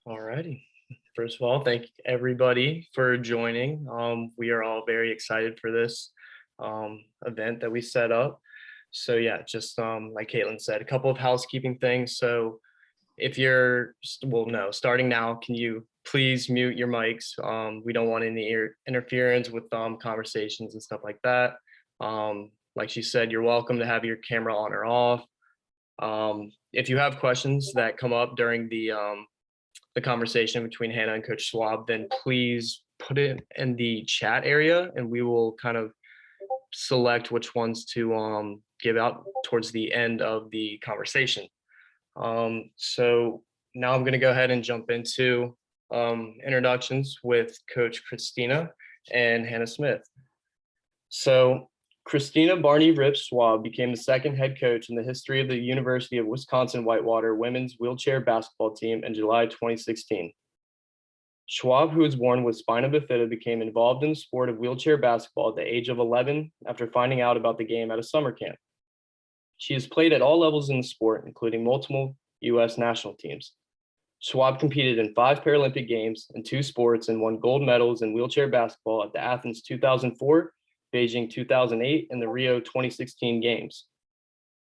Alrighty. First of all, thank everybody for joining. We are all very excited for this event that we set up. So yeah, just like Caitlin said, a couple of housekeeping things. So if you're, well, no, starting now, can you please mute your mics? We don't want any interference with conversations and stuff like that. Like she said, you're welcome to have your camera on or off. If you have questions that come up during the conversation between Hannah and Coach Schwab, then please put it in the chat area and we will kind of select which ones to give out towards the end of the conversation. So now I'm going to go ahead and jump into introductions with Coach Christina and Hannah Smith. So Christina Barney Rips Schwab became the second head coach in the history of the University of Wisconsin-Whitewater women's wheelchair basketball team in July 2016. Schwab, who was born with spina bifida, became involved in the sport of wheelchair basketball at the age of 11 after finding out about the game at a summer camp. She has played at all levels in the sport, including multiple U.S. national teams. Schwab competed in 5 Paralympic Games in 2 sports and won gold medals in wheelchair basketball at the Athens 2004, Beijing 2008, and the Rio 2016 Games.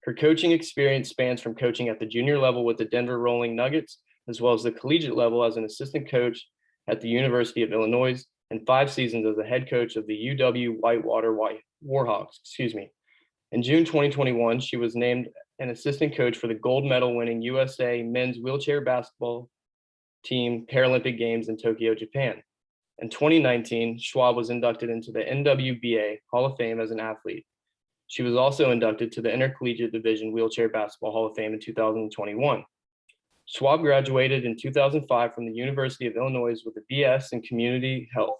Her coaching experience spans from coaching at the junior level with the Denver Rolling Nuggets, as well as the collegiate level as an assistant coach at the University of Illinois, and 5 seasons as a head coach of the UW-Whitewater Warhawks. In June 2021, she was named an assistant coach for the gold medal winning USA men's wheelchair basketball team Paralympic Games in Tokyo, Japan. In 2019, Schwab was inducted into the NWBA Hall of Fame as an athlete. She was also inducted to the Intercollegiate Division Wheelchair Basketball Hall of Fame in 2021. Schwab graduated in 2005 from the University of Illinois with a BS in Community Health.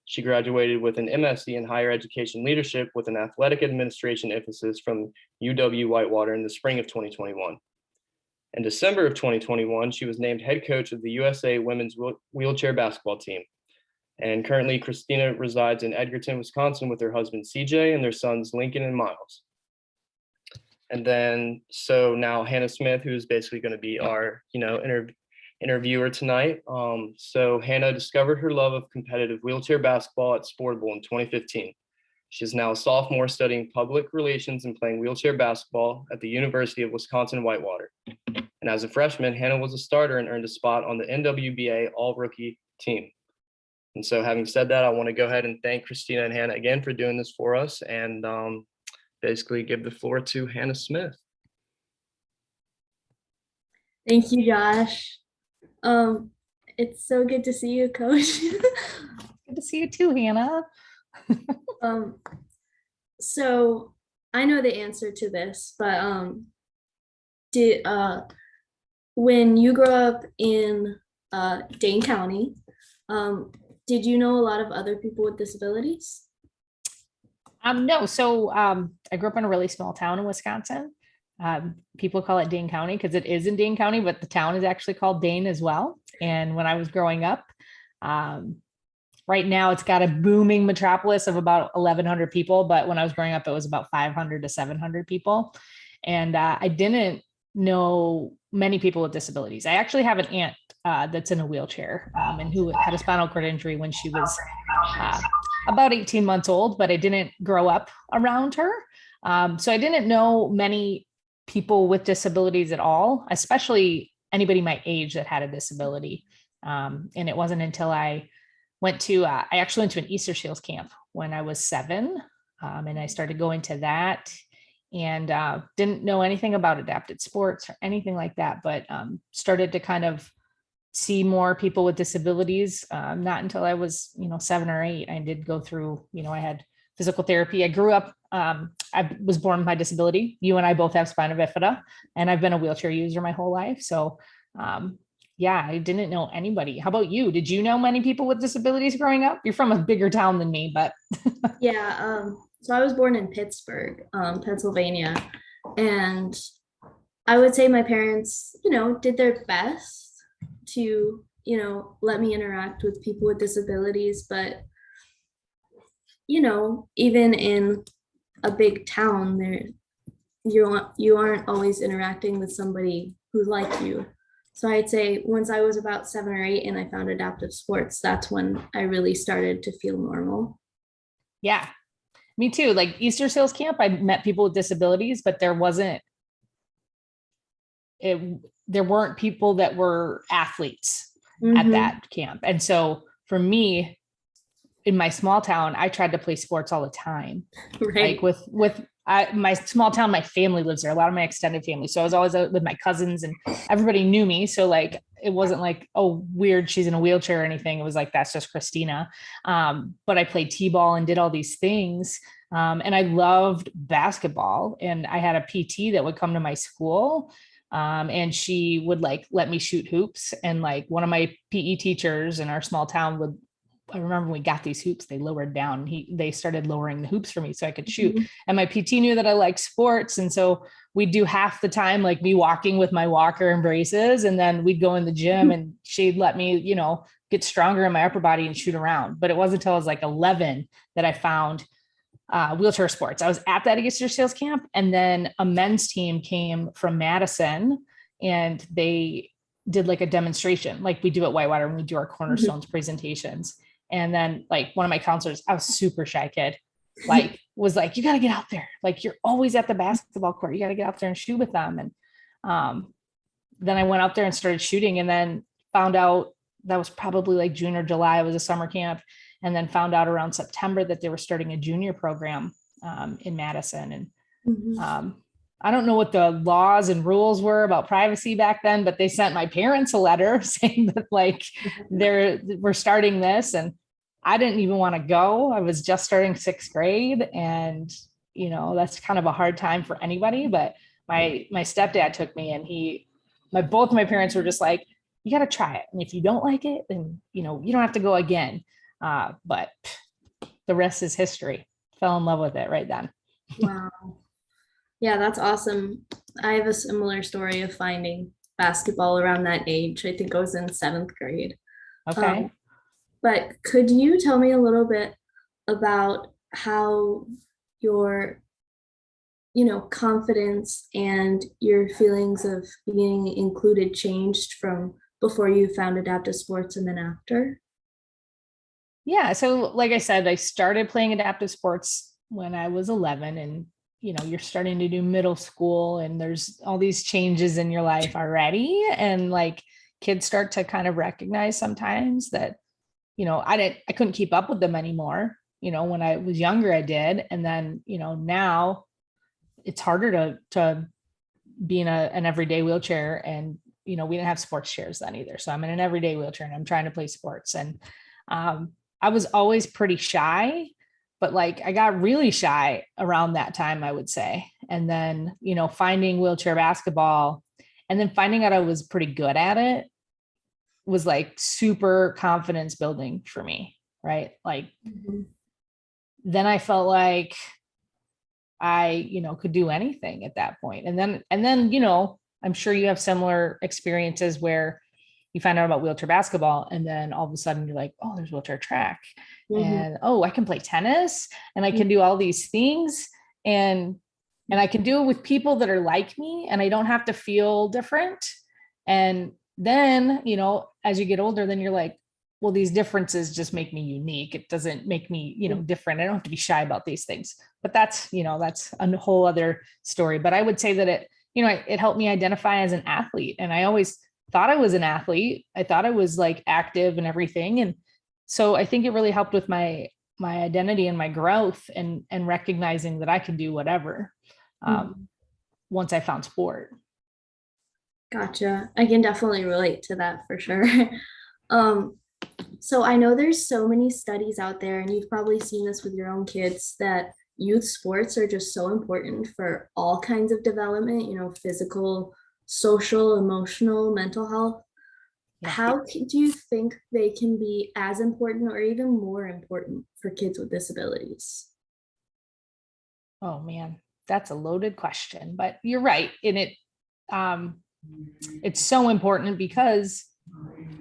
She graduated with an MSc in Higher Education Leadership with an Athletic Administration emphasis from UW-Whitewater in the spring of 2021. In December of 2021, she was named head coach of the USA Women's Wheelchair Basketball team. And currently, Christina resides in Edgerton, Wisconsin with her husband, CJ, and their sons, Lincoln and Miles. And then, so now Hannah Smith, who's basically going to be our, interviewer tonight. So Hannah discovered her love of competitive wheelchair basketball at Sportable in 2015. She is now a sophomore studying public relations and playing wheelchair basketball at the University of Wisconsin-Whitewater. And as a freshman, Hannah was a starter and earned a spot on the NWBA All-Rookie team. And so having said that, I want to go ahead and thank Christina and Hannah again for doing this for us and basically give the floor to Hannah Smith. Thank you, Josh. It's so good to see you, Coach. Good to see you too, Hannah. So I know the answer to this, but when you grew up in Dane County, did you know a lot of other people with disabilities? No, so I grew up in a really small town in Wisconsin. People call it Dane County because it is in Dane County, but the town is actually called Dane as well. And when I was growing up, right now it's got a booming metropolis of about 1,100 people, but when I was growing up, it was about 500 to 700 people. And I didn't know many people with disabilities. I actually have an aunt that's in a wheelchair and who had a spinal cord injury when she was about 18 months old, but I didn't grow up around her. So I didn't know many people with disabilities at all, especially anybody my age that had a disability. And it wasn't until I actually went to an Easter Seals camp when I was 7. And I started going to that and didn't know anything about adapted sports or anything like that, but started to kind of see more people with disabilities. Not until I was, 7 or 8, I did go through, I had physical therapy. I grew up, I was born with my disability. You and I both have spina bifida, and I've been a wheelchair user my whole life. So yeah, I didn't know anybody. How about you? Did you know many people with disabilities growing up? You're from a bigger town than me, but. Yeah, so I was born in Pittsburgh, Pennsylvania, and I would say my parents, did their best to, let me interact with people with disabilities, but, even in a big town, you aren't always interacting with somebody who's like you. So I'd say once I was about 7 or 8 and I found adaptive sports, that's when I really started to feel normal. Yeah, me too. Like Easter Sales Camp, I met people with disabilities, but there weren't people that were athletes at Mm-hmm. that camp. And so for me, in my small town, I tried to play sports all the time. Like Right. my small town, my family lives there, a lot of my extended family. So I was always out with my cousins and everybody knew me. So like, it wasn't like, oh, weird, she's in a wheelchair or anything. It was like, that's just Christina. But I played T-ball and did all these things. And I loved basketball. And I had a PT that would come to my school. And she would like let me shoot hoops. And like one of my PE teachers in our small town would, I remember when we got these hoops, they lowered down. They started lowering the hoops for me so I could shoot. Mhm. And my PT knew that I liked sports. And so we'd do half the time, like me walking with my walker and braces. And then we'd go in the gym and she'd let me, get stronger in my upper body and shoot around. But it wasn't until I was like 11 that I found wheelchair sports. I was at that Easter Sales Camp, and then a men's team came from Madison and they did like a demonstration like we do at Whitewater when we do our cornerstones presentations. And then like one of my counselors, I was super shy kid, like was like, you got to get out there. Like you're always at the basketball court. You got to get out there and shoot with them. And then I went out there and started shooting, and then found out that was probably like June or July. It was a summer camp. And then found out around September that they were starting a junior program in Madison. And Mhm. I don't know what the laws and rules were about privacy back then, but they sent my parents a letter saying that like we're starting this. And I didn't even want to go. I was just starting 6th grade. And, that's kind of a hard time for anybody. But my stepdad took me, and both of my parents were just like, you got to try it. And if you don't like it, then, you don't have to go again. But the rest is history. Fell in love with it right then. Wow. Yeah, that's awesome. I have a similar story of finding basketball around that age. I think I was in 7th grade. Okay. Um, but could you tell me a little bit about how your, confidence and your feelings of being included changed from before you found adaptive sports and then after? Yeah. So, like I said, I started playing adaptive sports when I was 11, and you're starting to do middle school, and there's all these changes in your life already. And like kids start to kind of recognize sometimes that, I couldn't keep up with them anymore. When I was younger, I did. And then, now it's harder to be in an everyday wheelchair. And, we didn't have sports chairs then either. So I'm in an everyday wheelchair and I'm trying to play sports. And I was always pretty shy, but like I got really shy around that time, I would say. And then, finding wheelchair basketball and then finding out I was pretty good at it was like super confidence building for me. Right. Like Mhm. then I felt like I, could do anything at that point. And then, I'm sure you have similar experiences where you find out about wheelchair basketball, and then all of a sudden you're like, oh, there's wheelchair track, Mhm. and oh, I can play tennis, and I Mhm. can do all these things, and I can do it with people that are like me, and I don't have to feel different. And then, as you get older, then you're like, well, these differences just make me unique. It doesn't make me, different. I don't have to be shy about these things. But that's a whole other story. But I would say that it helped me identify as an athlete. And I always thought I was an athlete. I thought I was like active and everything. And so I think it really helped with my identity and my growth, and recognizing that I can do whatever Mhm. once I found sport. Gotcha. I can definitely relate to that for sure. Um, so I know there's so many studies out there, and you've probably seen this with your own kids, that youth sports are just so important for all kinds of development, physical, social, emotional, mental health. Yeah. Do you think they can be as important or even more important for kids with disabilities? Oh man, that's a loaded question, but you're right. And um, it's so important because,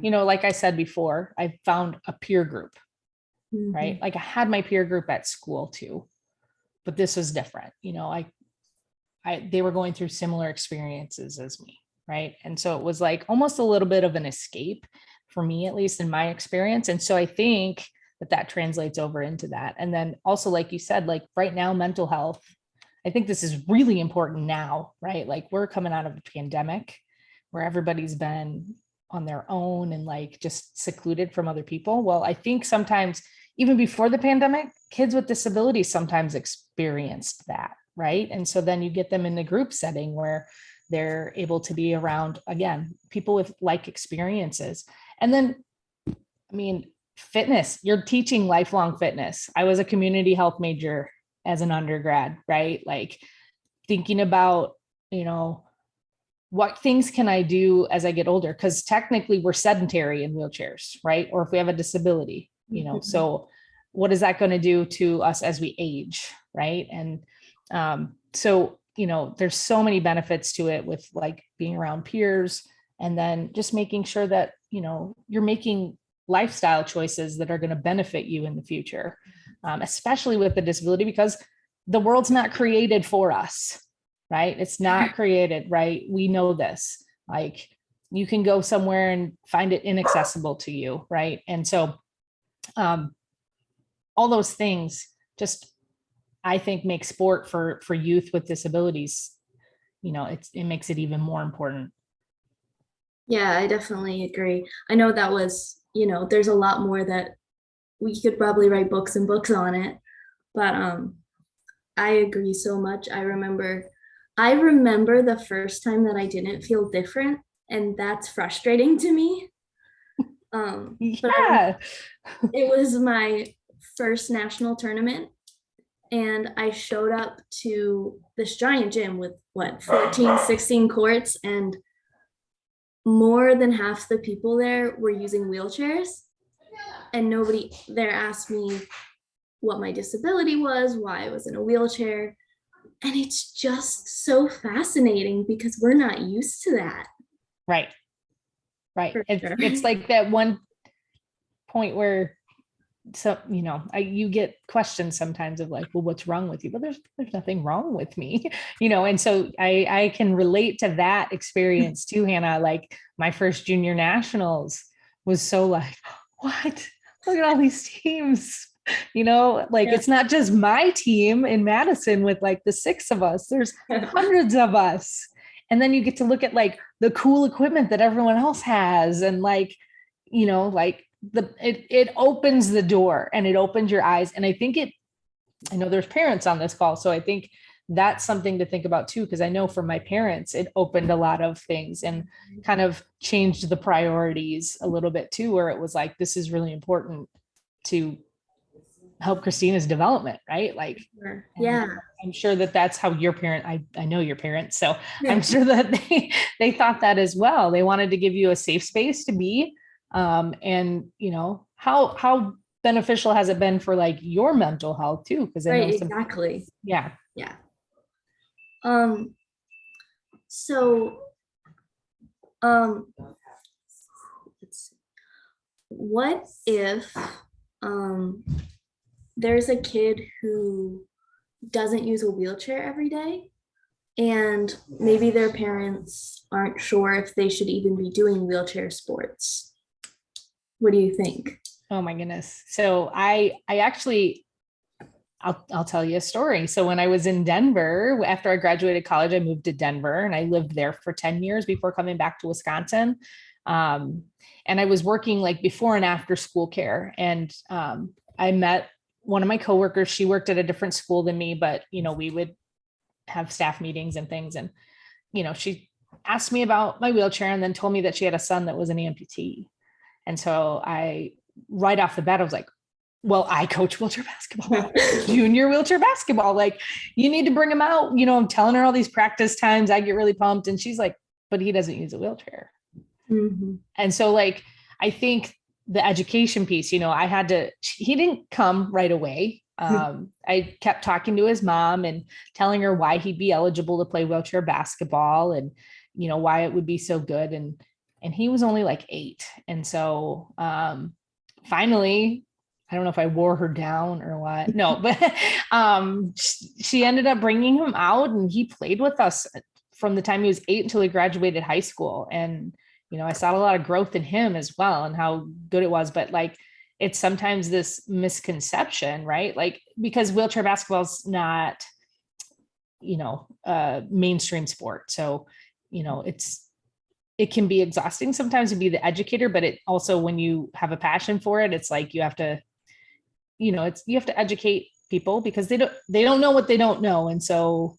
like I said before, I found a peer group, right? Mhm. Like I had my peer group at school too, but this was different. They were going through similar experiences as me. right? And so it was like almost a little bit of an escape for me, at least in my experience. And so I think that translates over into that. And then also, like you said, like right now, mental health, I think this is really important now, right? Like we're coming out of a pandemic where everybody's been on their own and like just secluded from other people. Well, I think sometimes even before the pandemic, kids with disabilities sometimes experienced that, right? And so then you get them in the group setting where they're able to be around, again, people with like experiences. And then, I mean, fitness, you're teaching lifelong fitness. I was a community health major as an undergrad, right? Like thinking about, what things can I do as I get older? Because technically we're sedentary in wheelchairs, right? Or if we have a disability, so what is that going to do to us as we age, right? And so, there's so many benefits to it with like being around peers, and then just making sure that, you're making lifestyle choices that are going to benefit you in the future, especially with the disability, because the world's not created for us, right? It's not created, right? We know this. Like you can go somewhere and find it inaccessible to you, right? And so all those things just, I think, make sport for youth with disabilities, it makes it even more important. Yeah, I definitely agree. I know that was, there's a lot more that we could probably write books and books on it, but I agree so much. I remember the first time that I didn't feel different, and that's frustrating to me. Yeah. It was my first national tournament, and I showed up to this giant gym with 14, 16 courts, and more than half the people there were using wheelchairs, and nobody there asked me what my disability was, why I was in a wheelchair. And it's just so fascinating because we're not used to that. Right. Sure. It's like that one point where, so, you get questions sometimes of like, well, what's wrong with you? But there's nothing wrong with me, and so I can relate to that experience too, Hannah. Like my first junior nationals was so like, what? Look at all these teams. It's not just my team in Madison with like the 6 of us, there's hundreds of us. And then you get to look at like the cool equipment that everyone else has. And like, it opens the door and it opens your eyes. And I know there's parents on this call. So I think that's something to think about too. Cause I know for my parents, it opened a lot of things and kind of changed the priorities a little bit too, where it was like, this is really important to help Christina's development, right? Like, yeah, I'm sure that's how your parent, I know your parents, so I'm sure that they thought that as well. They wanted to give you a safe space to be, and how beneficial has it been for like your mental health too? Because I know exactly. Yeah. So let's see. What if there's a kid who doesn't use a wheelchair every day, and maybe their parents aren't sure if they should even be doing wheelchair sports? What do you think? Oh my goodness. So I actually, I'll tell you a story. So when I was in Denver, after I graduated college, I moved to Denver and I lived there for 10 years before coming back to Wisconsin. And I was working like before and after school care. And I met one of my coworkers. She worked at a different school than me, but we would have staff meetings and things. And, she asked me about my wheelchair and then told me that she had a son that was an amputee. And so right off the bat, I was like, well, I coach wheelchair basketball, junior wheelchair basketball. Like, you need to bring him out. I'm telling her all these practice times. I get really pumped. And she's like, but he doesn't use a wheelchair. Mm-hmm. And so like, I think the education piece, he didn't come right away. I kept talking to his mom and telling her why he'd be eligible to play wheelchair basketball and, why it would be so good. And he was only like 8. And so finally, I don't know if I wore her down or what. No, but she ended up bringing him out and he played with us from the time he was 8 until he graduated high school. And, I saw a lot of growth in him as well and how good it was. But like, it's sometimes this misconception, right? Like, because wheelchair basketball is not, a mainstream sport. So, it can be exhausting sometimes to be the educator, but it also, when you have a passion for it, it's like you have to, you have to educate people because they don't know what they don't know. And so,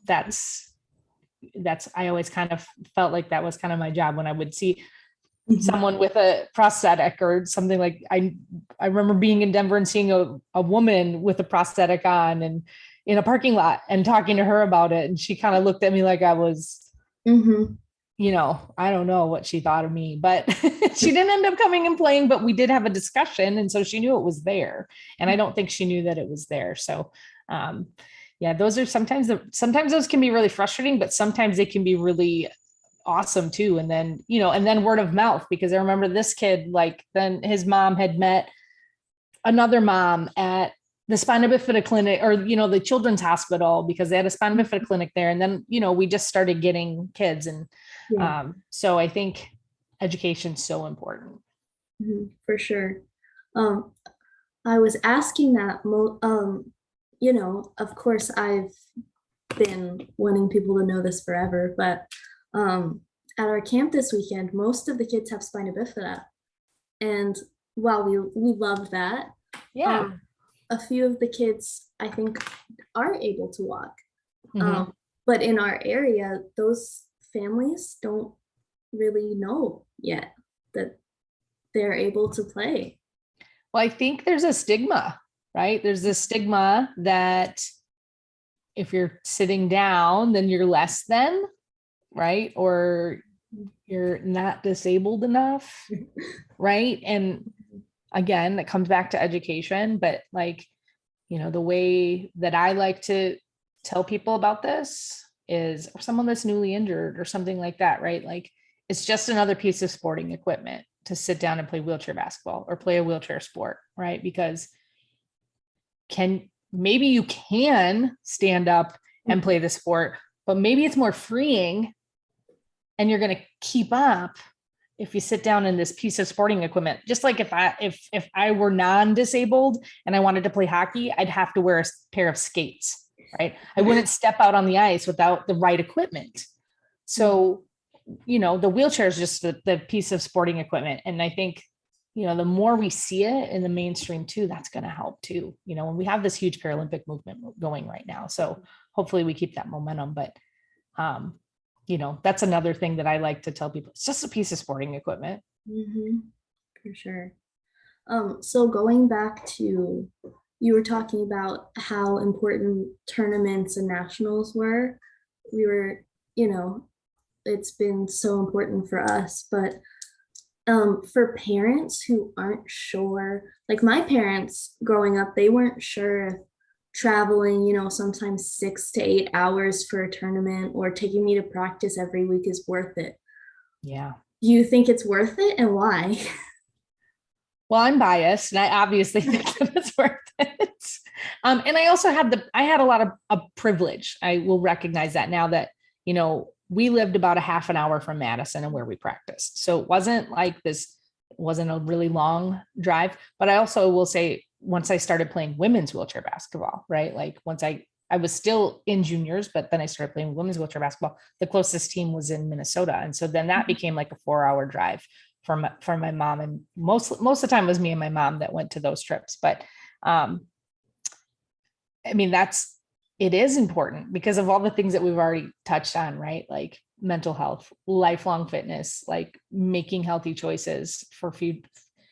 that's, I always kind of felt like that was kind of my job when I would see someone with a prosthetic or something. Like I remember being in Denver and seeing a woman with a prosthetic on and in a parking lot and talking to her about it. And she kind of looked at me like I was, I don't know what she thought of me, but she didn't end up coming and playing, but we did have a discussion. And so she knew it was there. And I don't think she knew that it was there. So, yeah, those are sometimes those can be really frustrating, but sometimes they can be really awesome too. And then, and then word of mouth, because I remember this kid, like then his mom had met another mom at the spina bifida clinic or, the children's hospital because they had a spina bifida clinic there. And then, we just started getting kids. And so I think education's so important. For sure. I was asking that, of course, I've been wanting people to know this forever, but at our camp this weekend, most of the kids have spina bifida. And while we love that, a few of the kids, I think, are able to walk. But in our area, those families don't really know yet that they're able to play. Well, I think there's a stigma, right? There's this stigma that if you're sitting down, then you're less than, right? Or you're not disabled enough, right? And again, that comes back to education, but like, the way that I like to tell people about this is someone that's newly injured or something like that, right? Like it's just another piece of sporting equipment to sit down and play wheelchair basketball or play a wheelchair sport, right? Because maybe you can stand up and play the sport, but maybe it's more freeing and you're going to keep up if you sit down in this piece of sporting equipment. Just like if I were non-disabled and I wanted to play hockey, I'd have to wear a pair of skates, right? I wouldn't step out on the ice without the right equipment. So, the wheelchair is just the piece of sporting equipment. And I think, the more we see it in the mainstream too, that's going to help too, when we have this huge Paralympic movement going right now. So hopefully we keep that momentum, but, that's another thing that I like to tell people. It's just a piece of sporting equipment. For sure. So going back to, you were talking about how important tournaments and nationals were. We were, it's been so important for us, but for parents who aren't sure, like my parents growing up, they weren't sure if traveling, sometimes 6 to 8 hours for a tournament or taking me to practice every week is worth it. Yeah. Do you think it's worth it and why? Well, I'm biased and I obviously think that it's worth it. And I also I had a lot of privilege. I will recognize that now that, we lived about a half an hour from Madison and where we practiced. So it wasn't like this, it wasn't a really long drive, but I also will say, once I started playing women's wheelchair basketball, right? Like once I was still in juniors, but then I started playing women's wheelchair basketball, the closest team was in Minnesota. And so then that became like a 4-hour drive from my mom. And most of the time it was me and my mom that went to those trips. But I mean, it is important because of all the things that we've already touched on, right? Like mental health, lifelong fitness, like making healthy choices for food.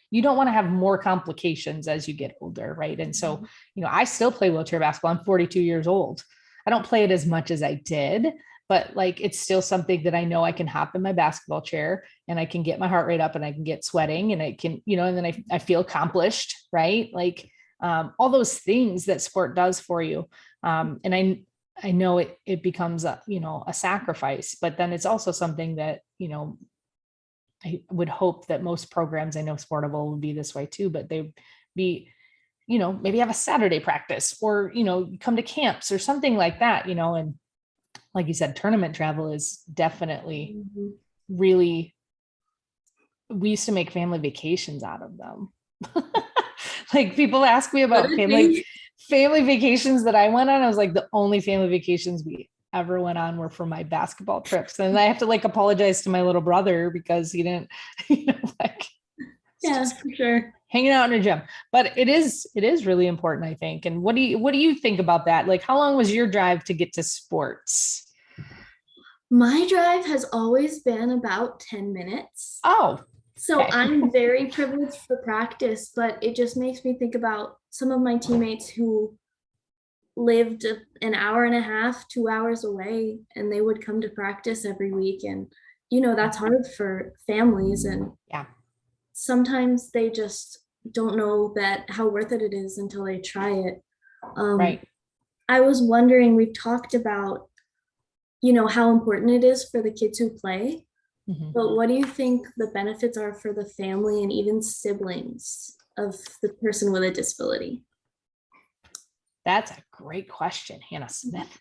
You don't want to have more complications as you get older, right? And so, I still play wheelchair basketball. I'm 42 years old. I don't play it as much as I did, but like, it's still something that I know I can hop in my basketball chair and I can get my heart rate up and I can get sweating and I can, and then I feel accomplished, right? Like all those things that sport does for you. And I know it becomes a sacrifice, but then it's also something that, I would hope that most programs, I know Sportable would be this way too, but they'd be, maybe have a Saturday practice or, you come to camps or something like that, and like you said, tournament travel is definitely Mhm. really, we used to make family vacations out of them. Like people ask me about What a thing. family vacations that I went on. I was like, the only family vacations we ever went on were for my basketball trips. And I have to like apologize to my little brother because he didn't, like Yeah, for sure. hanging out in a gym. But it is really important, I think. And what do you think about that? Like, how long was your drive to get to sports? My drive has always been about 10 minutes. Oh, So okay. I'm very privileged for practice, but it just makes me think about some of my teammates who lived an hour and a half, 2 hours away, and they would come to practice every week. And, that's hard for families. And Yeah. sometimes they just don't know that how worth it is until they try it. Right. I was wondering, we've talked about, how important it is for the kids who play. Mhm. But what do you think the benefits are for the family and even siblings of the person with a disability? That's a great question, Hannah Smith.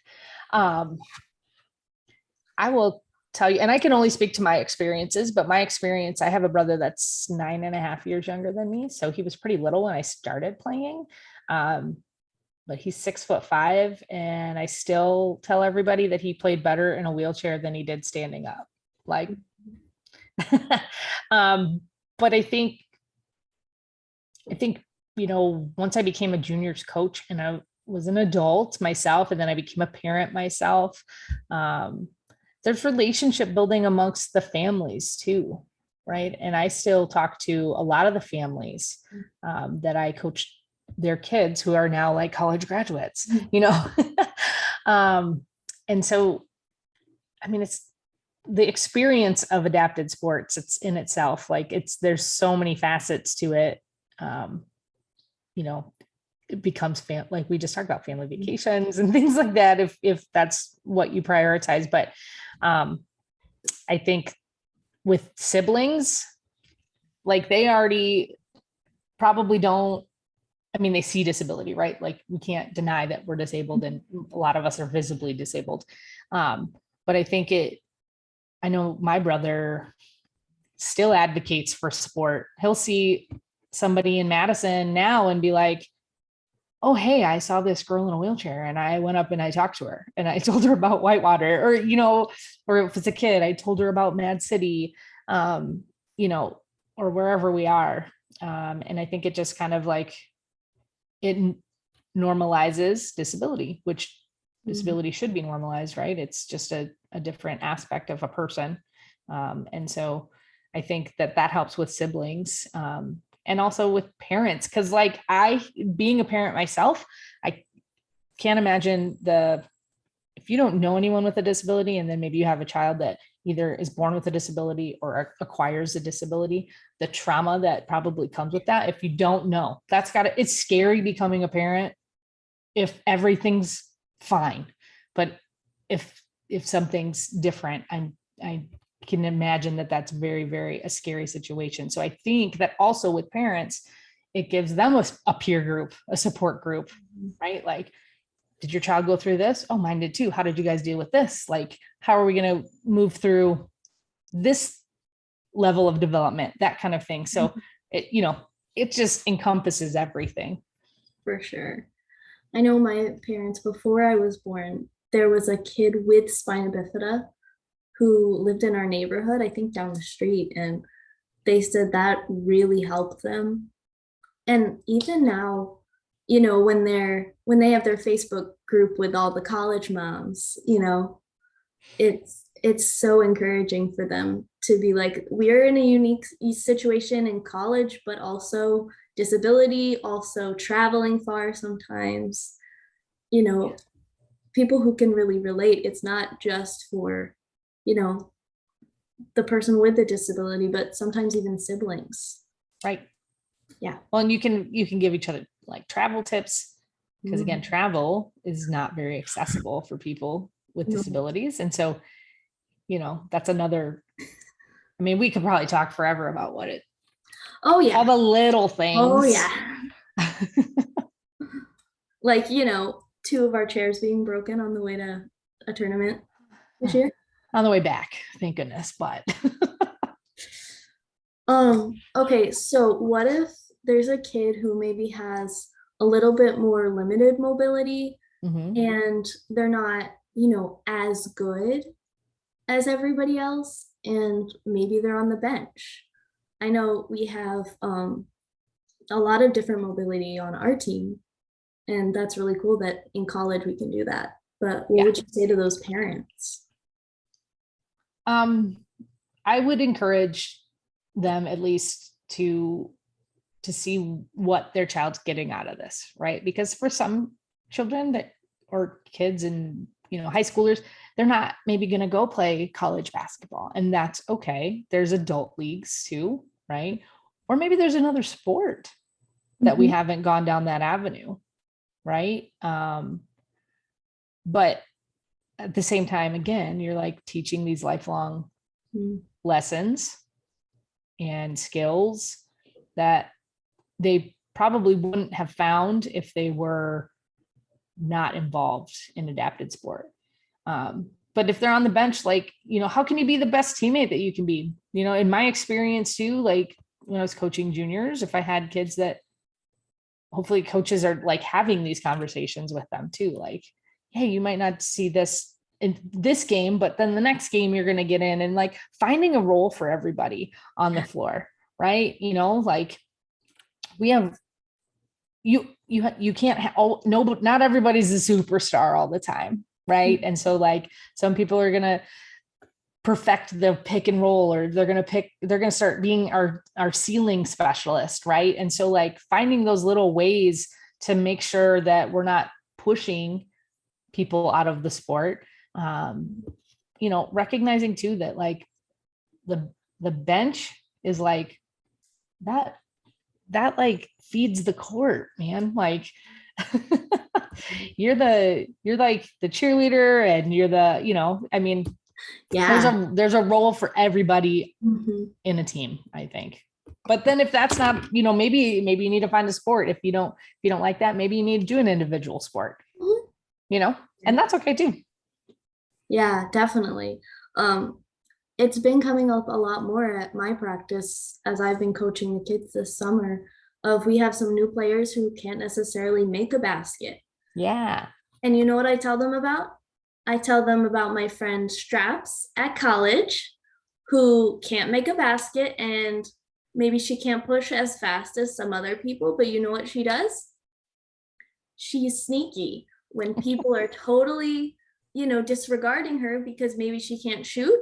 I will tell you, and I can only speak to my experiences, but my experience, I have a brother that's 9.5 years younger than me. So he was pretty little when I started playing. But he's 6'5", and I still tell everybody that he played better in a wheelchair than he did standing up. Like, but I think, once I became a juniors coach and I was an adult myself, and then I became a parent myself, there's relationship building amongst the families too, right? And I still talk to a lot of the families that I coached their kids who are now like college graduates, and so, I mean, it's the experience of adapted sports. It's in itself, like there's so many facets to it. It becomes like we just talked about family vacations and things like that, if that's what you prioritize. But I think with siblings, like they already probably don't, I mean, they see disability, right? Like we can't deny that we're disabled, and a lot of us are visibly disabled. But I think I know my brother still advocates for sport. He'll see somebody in Madison now and be like, oh, hey, I saw this girl in a wheelchair and I went up and I talked to her and I told her about Whitewater, or if it's a kid, I told her about Mad City, or wherever we are. And I think it just kind of like, it normalizes disability, which disability should be normalized, right? It's just a different aspect of a person. And so I think that helps with siblings, and also with parents. Cause like being a parent myself, I can't imagine if you don't know anyone with a disability, and then maybe you have a child that either is born with a disability or acquires a disability, the trauma that probably comes with that. If you don't know, it's scary becoming a parent if everything's fine. But if something's different, I can imagine that that's very, very a scary situation. So I think that also with parents, it gives them a peer group, a support group, right? Like, did your child go through this? Oh, mine did too. How did you guys deal with this? Like, how are we going to move through this level of development, that kind of thing. So it just encompasses everything. For sure. I know my parents, before I was born, there was a kid with spina bifida who lived in our neighborhood, I think down the street, and they said that really helped them. And even now, when they have their Facebook group with all the college moms, it's so encouraging for them to be like, we're in a unique situation in college, but also disability, also traveling far sometimes, people who can really relate. It's not just for, the person with the disability, but sometimes even siblings. Right. Yeah. Well, and you can give each other like travel tips, because again, travel is not very accessible for people with disabilities. And so, that's another, I mean, we could probably talk forever about oh yeah, all the little things. Oh yeah. Like, 2 of our chairs being broken on the way to a tournament. this year? On the way back, thank goodness. But Okay, so what if there's a kid who maybe has a little bit more limited mobility Mhm. and they're not, as good as everybody else, and maybe they're on the bench. I know we have a lot of different mobility on our team, and that's really cool that in college we can do that. But what Yeah. would you say to those parents? I would encourage them at least to see what their child's getting out of this, right? Because for some children that or kids and high schoolers, they're not maybe going to go play college basketball, and that's okay. There's adult leagues too, right? Or maybe there's another sport that we haven't gone down that avenue, right? But at the same time, again, you're like teaching these lifelong lessons and skills that they probably wouldn't have found if they were not involved in adapted sport. But if they're on the bench, like, how can you be the best teammate that you can be? In my experience too, like when I was coaching juniors, if I had kids that hopefully coaches are like having these conversations with them too, like, hey, you might not see this in this game, but then the next game you're going to get in, and like finding a role for everybody on the floor, right? Like we have you can't no, but not everybody's a superstar all the time, right? And so like some people are going to perfect the pick and roll, or they're going to start being our ceiling specialist, right? And so like finding those little ways to make sure that we're not pushing people out of the sport, recognizing too that like the bench is like that like feeds the court, man. Like you're like the cheerleader, and you're the, Yeah. there's a role for everybody in a team, I think. But then if that's not, maybe you need to find a sport. If you don't like that, maybe you need to do an individual sport, and that's okay too. Yeah, definitely. It's been coming up a lot more at my practice as I've been coaching the kids this summer. We have some new players who can't necessarily make a basket. Yeah. And you know what I tell them about? I tell them about my friend Straps at college, who can't make a basket, and maybe she can't push as fast as some other people, but you know what she does? She's sneaky. When people are totally, disregarding her because maybe she can't shoot,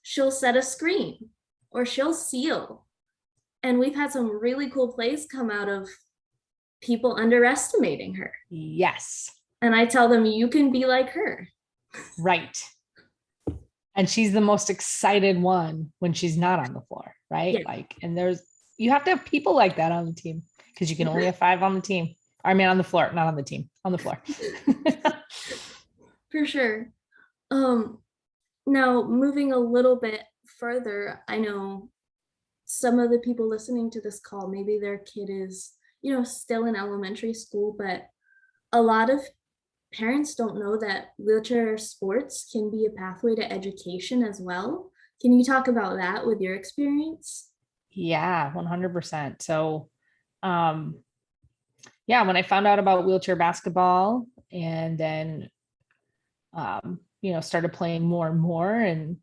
she'll set a screen or she'll seal. And we've had some really cool plays come out of people underestimating her. Yes. And I tell them, you can be like her. Right. And she's the most excited one when she's not on the floor, right? Yeah. Like, and you have to have people like that on the team, because you can only have 5 on the team. I mean, on the floor, not on the team, on the floor. For sure. Now moving a little bit further, I know some of the people listening to this call, maybe their kid is, still in elementary school, but a lot of parents don't know that wheelchair sports can be a pathway to education as well. Can you talk about that with your experience? Yeah, 100%. So, when I found out about wheelchair basketball, and then, started playing more and more, and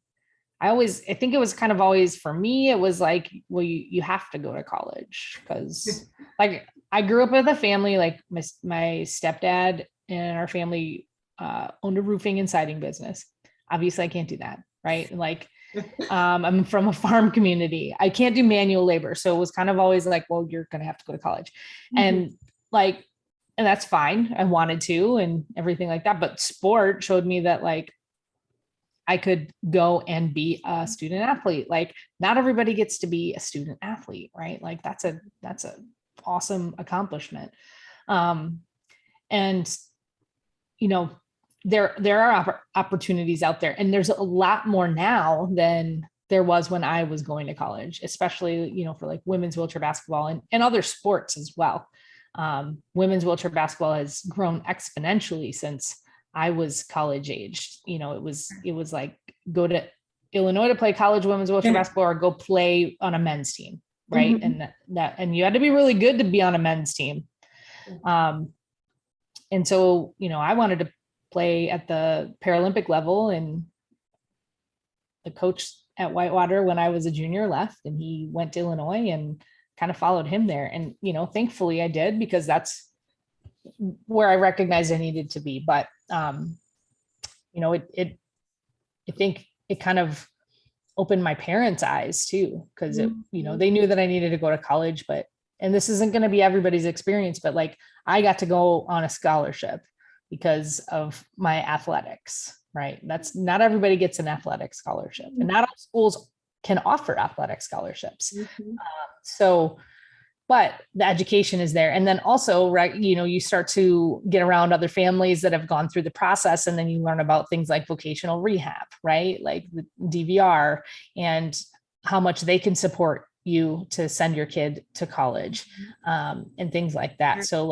I think it was kind of always for me, it was like, well, you have to go to college, because like I grew up with a family, like my stepdad and our family owned a roofing and siding business. Obviously I can't do that. Right. Like, I'm from a farm community. I can't do manual labor. So it was kind of always like, well, you're going to have to go to college. And like, and that's fine. I wanted to, and everything like that. But sport showed me that like, I could go and be a student athlete. Like not everybody gets to be a student athlete, right? Like that's a awesome accomplishment. And there are opportunities out there, and there's a lot more now than there was when I was going to college, especially, for like women's wheelchair basketball and other sports as well. Women's wheelchair basketball has grown exponentially since I was college aged. It was like go to Illinois to play college women's wheelchair basketball or go play on a men's team. Right. Mm-hmm. And you had to be really good to be on a men's team. And so, I wanted to play at the Paralympic level, and the coach at Whitewater when I was a junior left, and he went to Illinois, and kind of followed him there. And, thankfully I did, because that's where I recognized I needed to be. But, I think it kind of opened my parents' eyes too, because they knew that I needed to go to college, and this isn't going to be everybody's experience, but like I got to go on a scholarship because of my athletics, right? That's not everybody gets an athletic scholarship, and not all schools can offer athletic scholarships. But the education is there. And then also, right, you start to get around other families that have gone through the process, and then you learn about things like vocational rehab, right? Like the DVR, and how much they can support you to send your kid to college, and things like that. So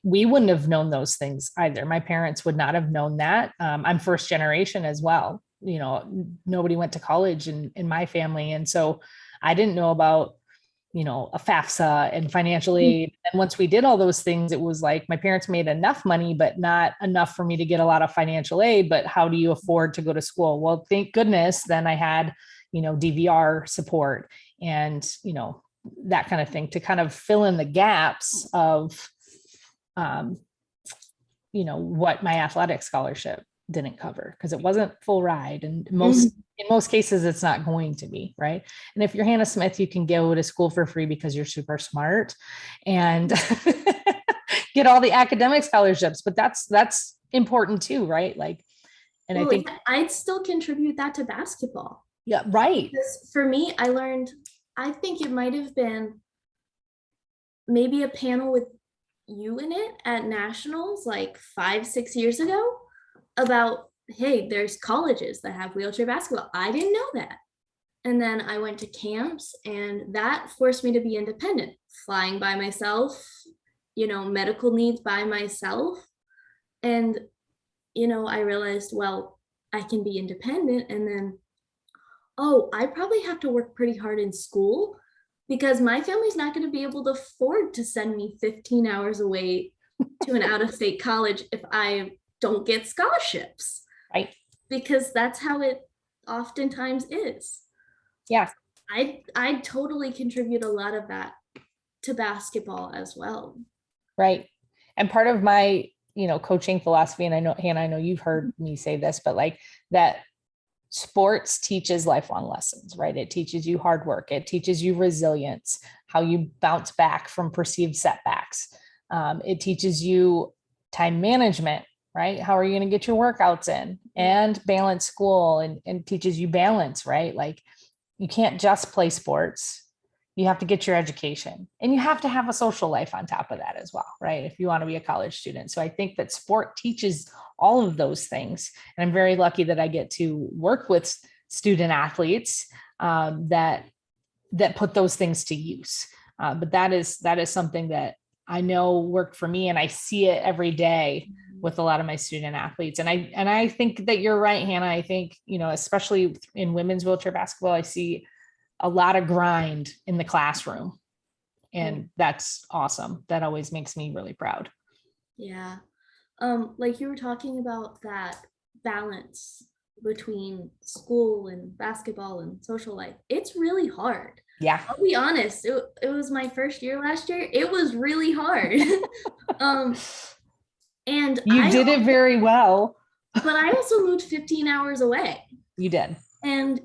we wouldn't have known those things either. My parents would not have known that. I'm first generation as well. Nobody went to college in my family. And so I didn't know about, a FAFSA and financial aid. And once we did all those things, it was like my parents made enough money, but not enough for me to get a lot of financial aid. But how do you afford to go to school? Well, thank goodness then I had, DVR support and, that kind of thing to kind of fill in the gaps of, what my athletic scholarship didn't cover, because it wasn't full ride. And in most cases, it's not going to be, right? And if you're Hannah Smith, you can go to school for free because you're super smart and get all the academic scholarships, but that's important too, right? And I think I'd still contribute that to basketball. Yeah, right. Because for me, I think it might have been maybe a panel with you in it at nationals like 5-6 years ago about, hey, there's colleges that have wheelchair basketball. I didn't know that. And then I went to camps, and that forced me to be independent, flying by myself, medical needs by myself. And, I realized, well, I can be independent. And then, I probably have to work pretty hard in school, because my family's not going to be able to afford to send me 15 hours away to an out-of-state college if I don't get scholarships. Right. Because that's how it oftentimes is. Yeah. I totally contribute a lot of that to basketball as well. Right. And part of my, coaching philosophy, and I know, Hannah, I know you've heard me say this, but that sports teaches lifelong lessons, right? It teaches you hard work. It teaches you resilience, how you bounce back from perceived setbacks. It teaches you time management, right? How are you going to get your workouts in and balance school, and teaches you balance, right? You can't just play sports. You have to get your education, and you have to have a social life on top of that as well, right? If you want to be a college student. So I think that sport teaches all of those things. And I'm very lucky that I get to work with student athletes that put those things to use. But that is something that I know worked for me, and I see it every day with a lot of my student athletes. And I think that you're right, Hannah. I think, especially in women's wheelchair basketball, I see a lot of grind in the classroom, and that's awesome. That always makes me really proud. Yeah. Like you were talking about that balance between school and basketball and social life. It's really hard. Yeah. I'll be honest. It was my first year last year. It was really hard. And you did it very well. But I also moved 15 hours away. You did. And,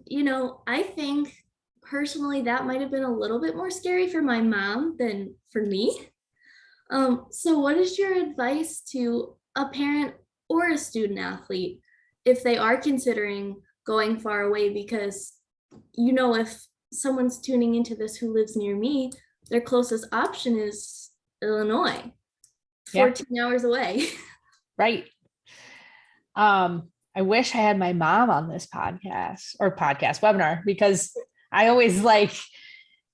I think personally that might have been a little bit more scary for my mom than for me. So what is your advice to a parent or a student athlete if they are considering going far away? Because, if someone's tuning into this who lives near me, their closest option is Illinois, 14 hours away. Right. I wish I had my mom on this webinar, because I always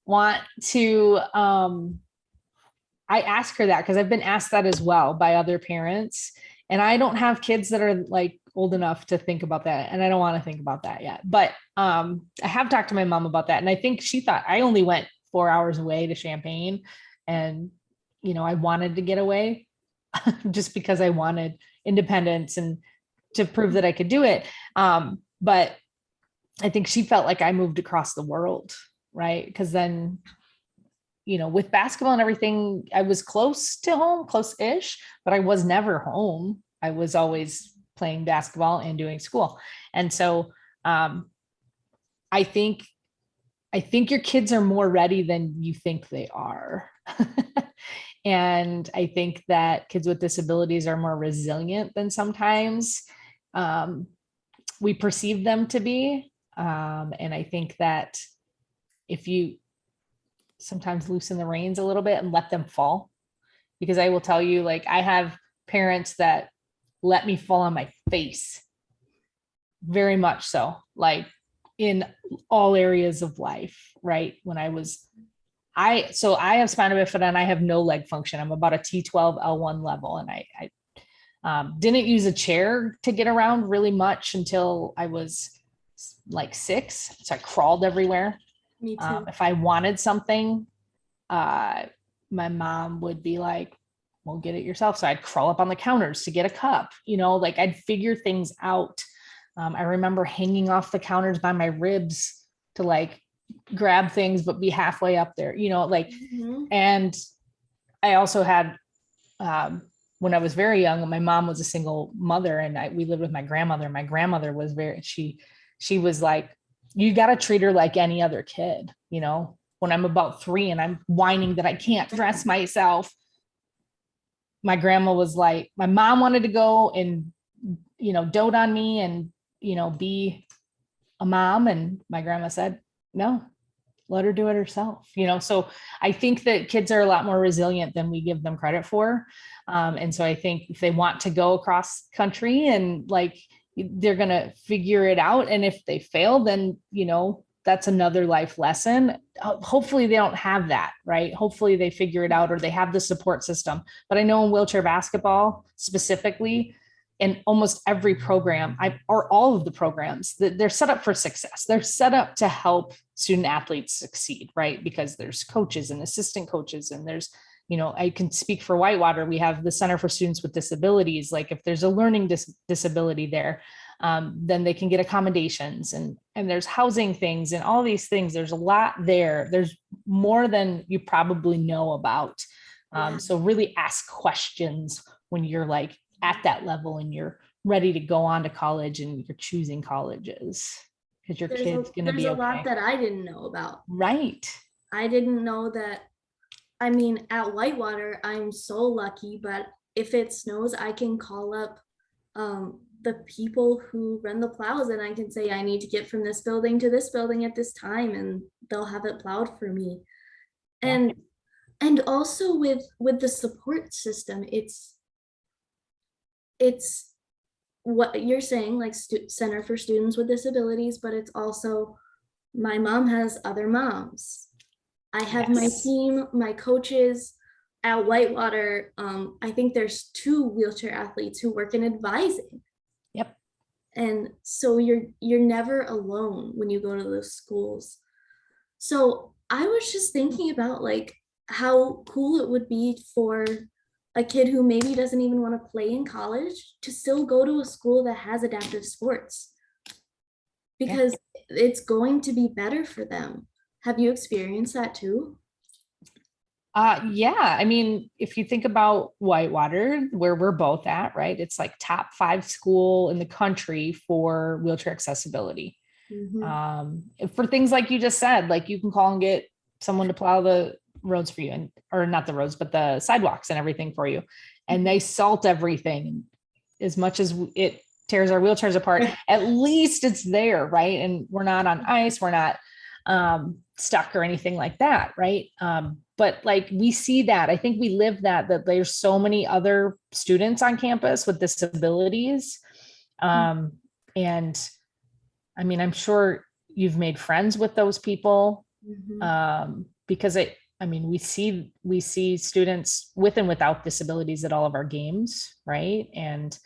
want to, I ask her that because I've been asked that as well by other parents. And I don't have kids that are like old enough to think about that. And I don't want to think about that yet. But I have talked to my mom about that. And I think she thought I only went 4 hours away to Champaign. And, you know, I wanted to get away just because I wanted independence and to prove that I could do it. But I think she felt like I moved across the world, right? Because then, you know, with basketball and everything, I was close to home, close-ish, but I was never home. I was always playing basketball and doing school. And so I think your kids are more ready than you think they are. And I think that kids with disabilities are more resilient than sometimes we perceive them to be. And I think that if you sometimes loosen the reins a little bit and let them fall, because I will tell you, like, I have parents that let me fall on my face, very much so, like in all areas of life, right? When I have spina bifida and I have no leg function. I'm about a T12 L1 level. And I didn't use a chair to get around really much until I was like 6. So I crawled everywhere. Me too. If I wanted something, my mom would be like, well, get it yourself. So I'd crawl up on the counters to get a cup, you know, like I'd figure things out. I remember hanging off the counters by my ribs to like grab things, but be halfway up there, you know, like, and I also had, when I was very young, my mom was a single mother and we lived with my grandmother. My grandmother was she was like, you got to treat her like any other kid. You know, when I'm about 3 and I'm whining that I can't dress myself, my grandma was like, my mom wanted to go and, you know, dote on me and, you know, be a mom. And my grandma said, no, let her do it herself. You know, so I think that kids are a lot more resilient than we give them credit for. And so I think if they want to go across country and like, they're going to figure it out. And if they fail, then, you know, that's another life lesson. Hopefully they don't have that, right? Hopefully they figure it out or they have the support system. But I know in wheelchair basketball specifically, in almost every program, or all of the programs, they're set up for success. They're set up to help student athletes succeed, right? Because there's coaches and assistant coaches, and there's, you know, I can speak for Whitewater. We have the Center for Students with Disabilities. Like if there's a learning disability there, then they can get accommodations and there's housing things and all these things. There's a lot there. There's more than you probably know about. So really ask questions when you're like at that level and you're ready to go on to college and you're choosing colleges, because your kid's going to be okay. There's a lot that I didn't know about. Right. I didn't know that. I mean, at Whitewater, I'm so lucky, but if it snows, I can call up the people who run the plows and I can say, I need to get from this building to this building at this time, and they'll have it plowed for me. And also with the support system, it's what you're saying, like Center for Students with Disabilities, but it's also, my mom has other moms. I have my team, my coaches at Whitewater. I think there's 2 wheelchair athletes who work in advising. Yep. And so you're never alone when you go to those schools. So I was just thinking about like how cool it would be for a kid who maybe doesn't even want to play in college to still go to a school that has adaptive sports, because it's going to be better for them. Have you experienced that too? Yeah. I mean, if you think about Whitewater, where we're both at, right? It's like top 5 school in the country for wheelchair accessibility. For things like you just said, like you can call and get someone to plow the roads for you, or not the roads, but the sidewalks and everything for you. And they salt everything. As much as it tears our wheelchairs apart, at least it's there, right? And we're not on ice. We're not stuck or anything like that, right? But like we see that, I think we live that there's so many other students on campus with disabilities. And I mean, I'm sure you've made friends with those people, because I mean, we see students with and without disabilities at all of our games, right? And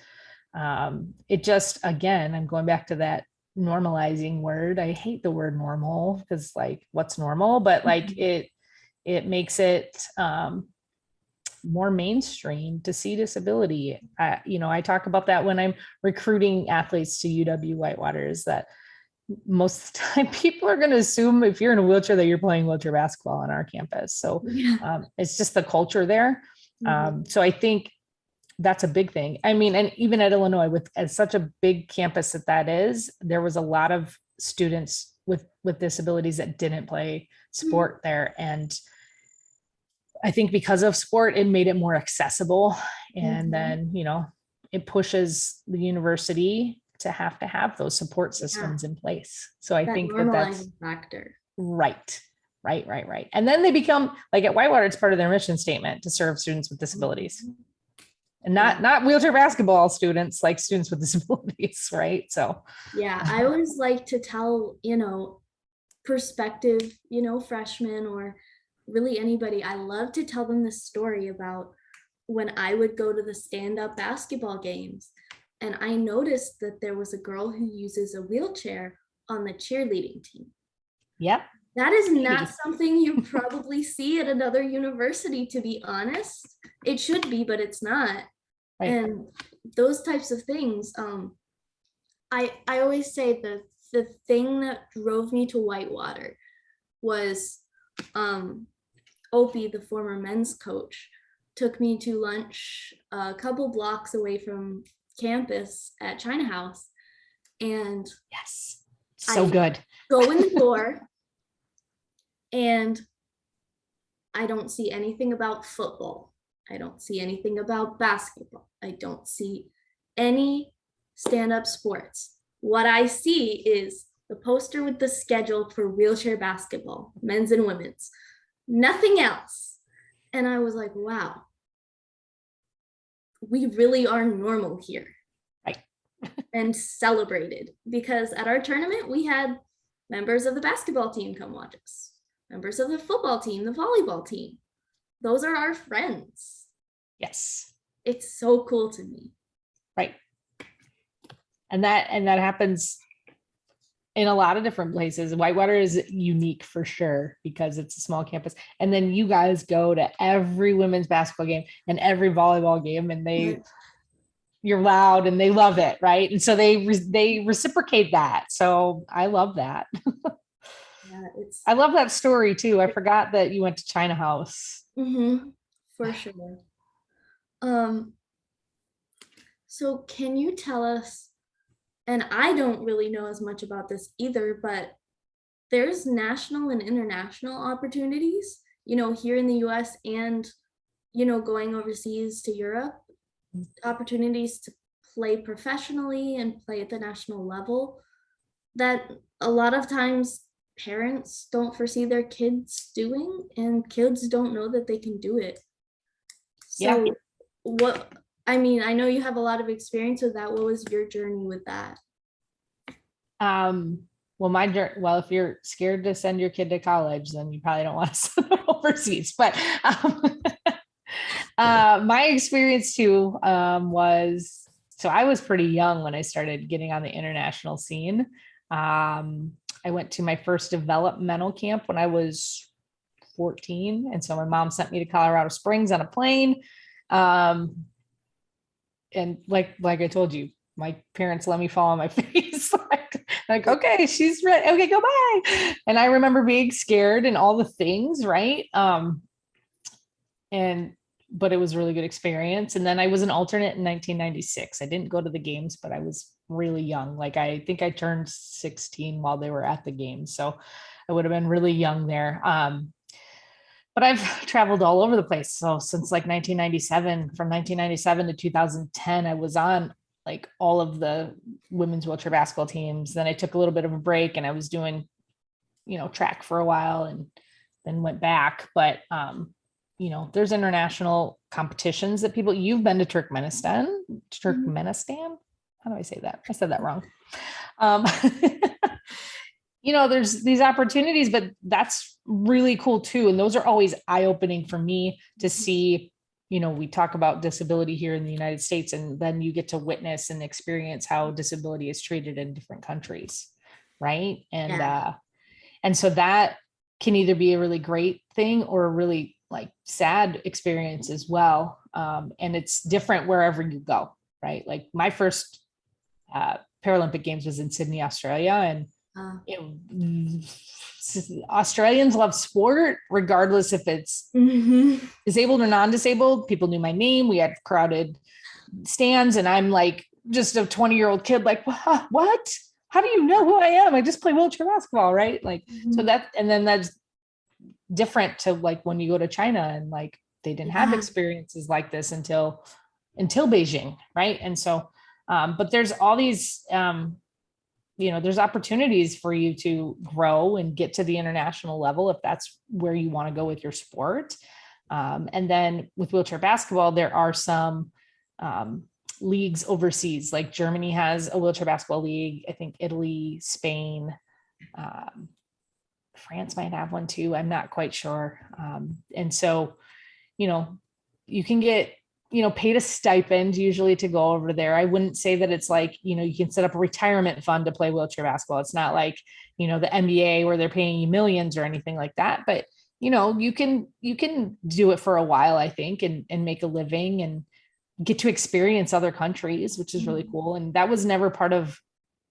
it just, again, I'm going back to that normalizing word. I hate the word normal because like what's normal, but like it makes it more mainstream to see disability. I talk about that when I'm recruiting athletes to UW-Whitewater, is that most of the time people are going to assume if you're in a wheelchair that you're playing wheelchair basketball on our campus. So it's just the culture there. So I think that's a big thing. I mean, and even at Illinois, with as such a big campus that is, there was a lot of students with disabilities that didn't play sport there. And I think because of sport, it made it more accessible. And then, it pushes the university to have those support systems in place. So I think that's factor. Right. And then they become, like at Whitewater, it's part of their mission statement to serve students with disabilities. And not wheelchair basketball students, like students with disabilities, right? So yeah, I always like to tell, prospective, freshmen or really anybody, I love to tell them this story about when I would go to the stand-up basketball games. And I noticed that there was a girl who uses a wheelchair on the cheerleading team. Yep. That is not something you probably see at another university, to be honest. It should be, but it's not. Right. And those types of things. I always say the thing that drove me to Whitewater was Opie, the former men's coach, took me to lunch a couple blocks away from campus at China House. And yes, so good. Go in the door and I don't see anything about football. I don't see anything about basketball. I don't see any stand-up sports. What I see is the poster with the schedule for wheelchair basketball, men's and women's, nothing else. And I was like, wow, we really are normal here. Right. And celebrated, because at our tournament, we had members of the basketball team come watch us, members of the football team, the volleyball team. Those are our friends. Yes. It's so cool to me. Right. And that happens in a lot of different places. Whitewater is unique for sure because it's a small campus. And then you guys go to every women's basketball game and every volleyball game, and you're loud and they love it, right? And so they reciprocate that. So I love that. Yeah, I love that story too. I forgot that you went to China House. For sure. So can you tell us, and I don't really know as much about this either, but there's national and international opportunities, here in the US and, going overseas to Europe, opportunities to play professionally and play at the national level that a lot of times parents don't foresee their kids doing, and kids don't know that they can do it. So I know you have a lot of experience with that. What was your journey with that? Well, if you're scared to send your kid to college, then you probably don't want to send them overseas. But my experience too was, so I was pretty young when I started getting on the international scene. I went to my first developmental camp when I was 14. And so my mom sent me to Colorado Springs on a plane. And like I told you, my parents let me fall on my face. like, okay, she's ready. Okay, go bye. And I remember being scared and all the things, right? But it was a really good experience. And then I was an alternate in 1996. I didn't go to the games, but I was really young. Like, I think I turned 16 while they were at the games. So I would have been really young there. But I've traveled all over the place. So since like 1997, from 1997 to 2010, I was on like all of the women's wheelchair basketball teams. Then I took a little bit of a break and I was doing, track for a while and then went back. But, there's international competitions that you've been to Turkmenistan. How do I say that? I said that wrong. there's these opportunities, but that's really cool too. And those are always eye-opening for me to see. We talk about disability here in the United States, and then you get to witness and experience how disability is treated in different countries. Right. And so that can either be a really great thing or a really like sad experience as well. And it's different wherever you go. Right. Like my first Paralympic Games was in Sydney, Australia. And Australians love sport, regardless if it's disabled or non-disabled. People knew my name. We had crowded stands, and I'm like just a 20-year-old kid, like, what? How do you know who I am? I just play wheelchair basketball, right? Like, so that's different to like when you go to China, and like they didn't have experiences like this until Beijing, right? And so, but there's all these there's opportunities for you to grow and get to the international level if that's where you want to go with your sport. And then with wheelchair basketball, there are some leagues overseas, like Germany has a wheelchair basketball league. I think Italy, Spain, France might have one too. I'm not quite sure. And so, you can get paid a stipend usually to go over there. I wouldn't say that it's like, you can set up a retirement fund to play wheelchair basketball. It's not like, the NBA where they're paying you millions or anything like that. But, you can do it for a while, I think, and make a living and get to experience other countries, which is really cool. And that was never part of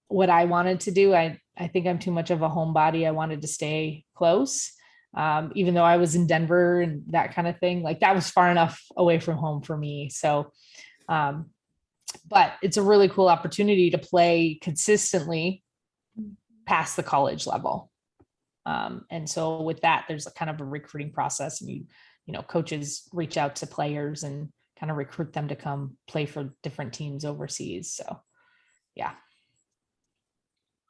what I wanted to do. I think I'm too much of a homebody. I wanted to stay close. Even though I was in Denver and that kind of thing, like that was far enough away from home for me. So, but it's a really cool opportunity to play consistently past the college level. And so with that, there's a kind of a recruiting process, and coaches reach out to players and kind of recruit them to come play for different teams overseas. So yeah,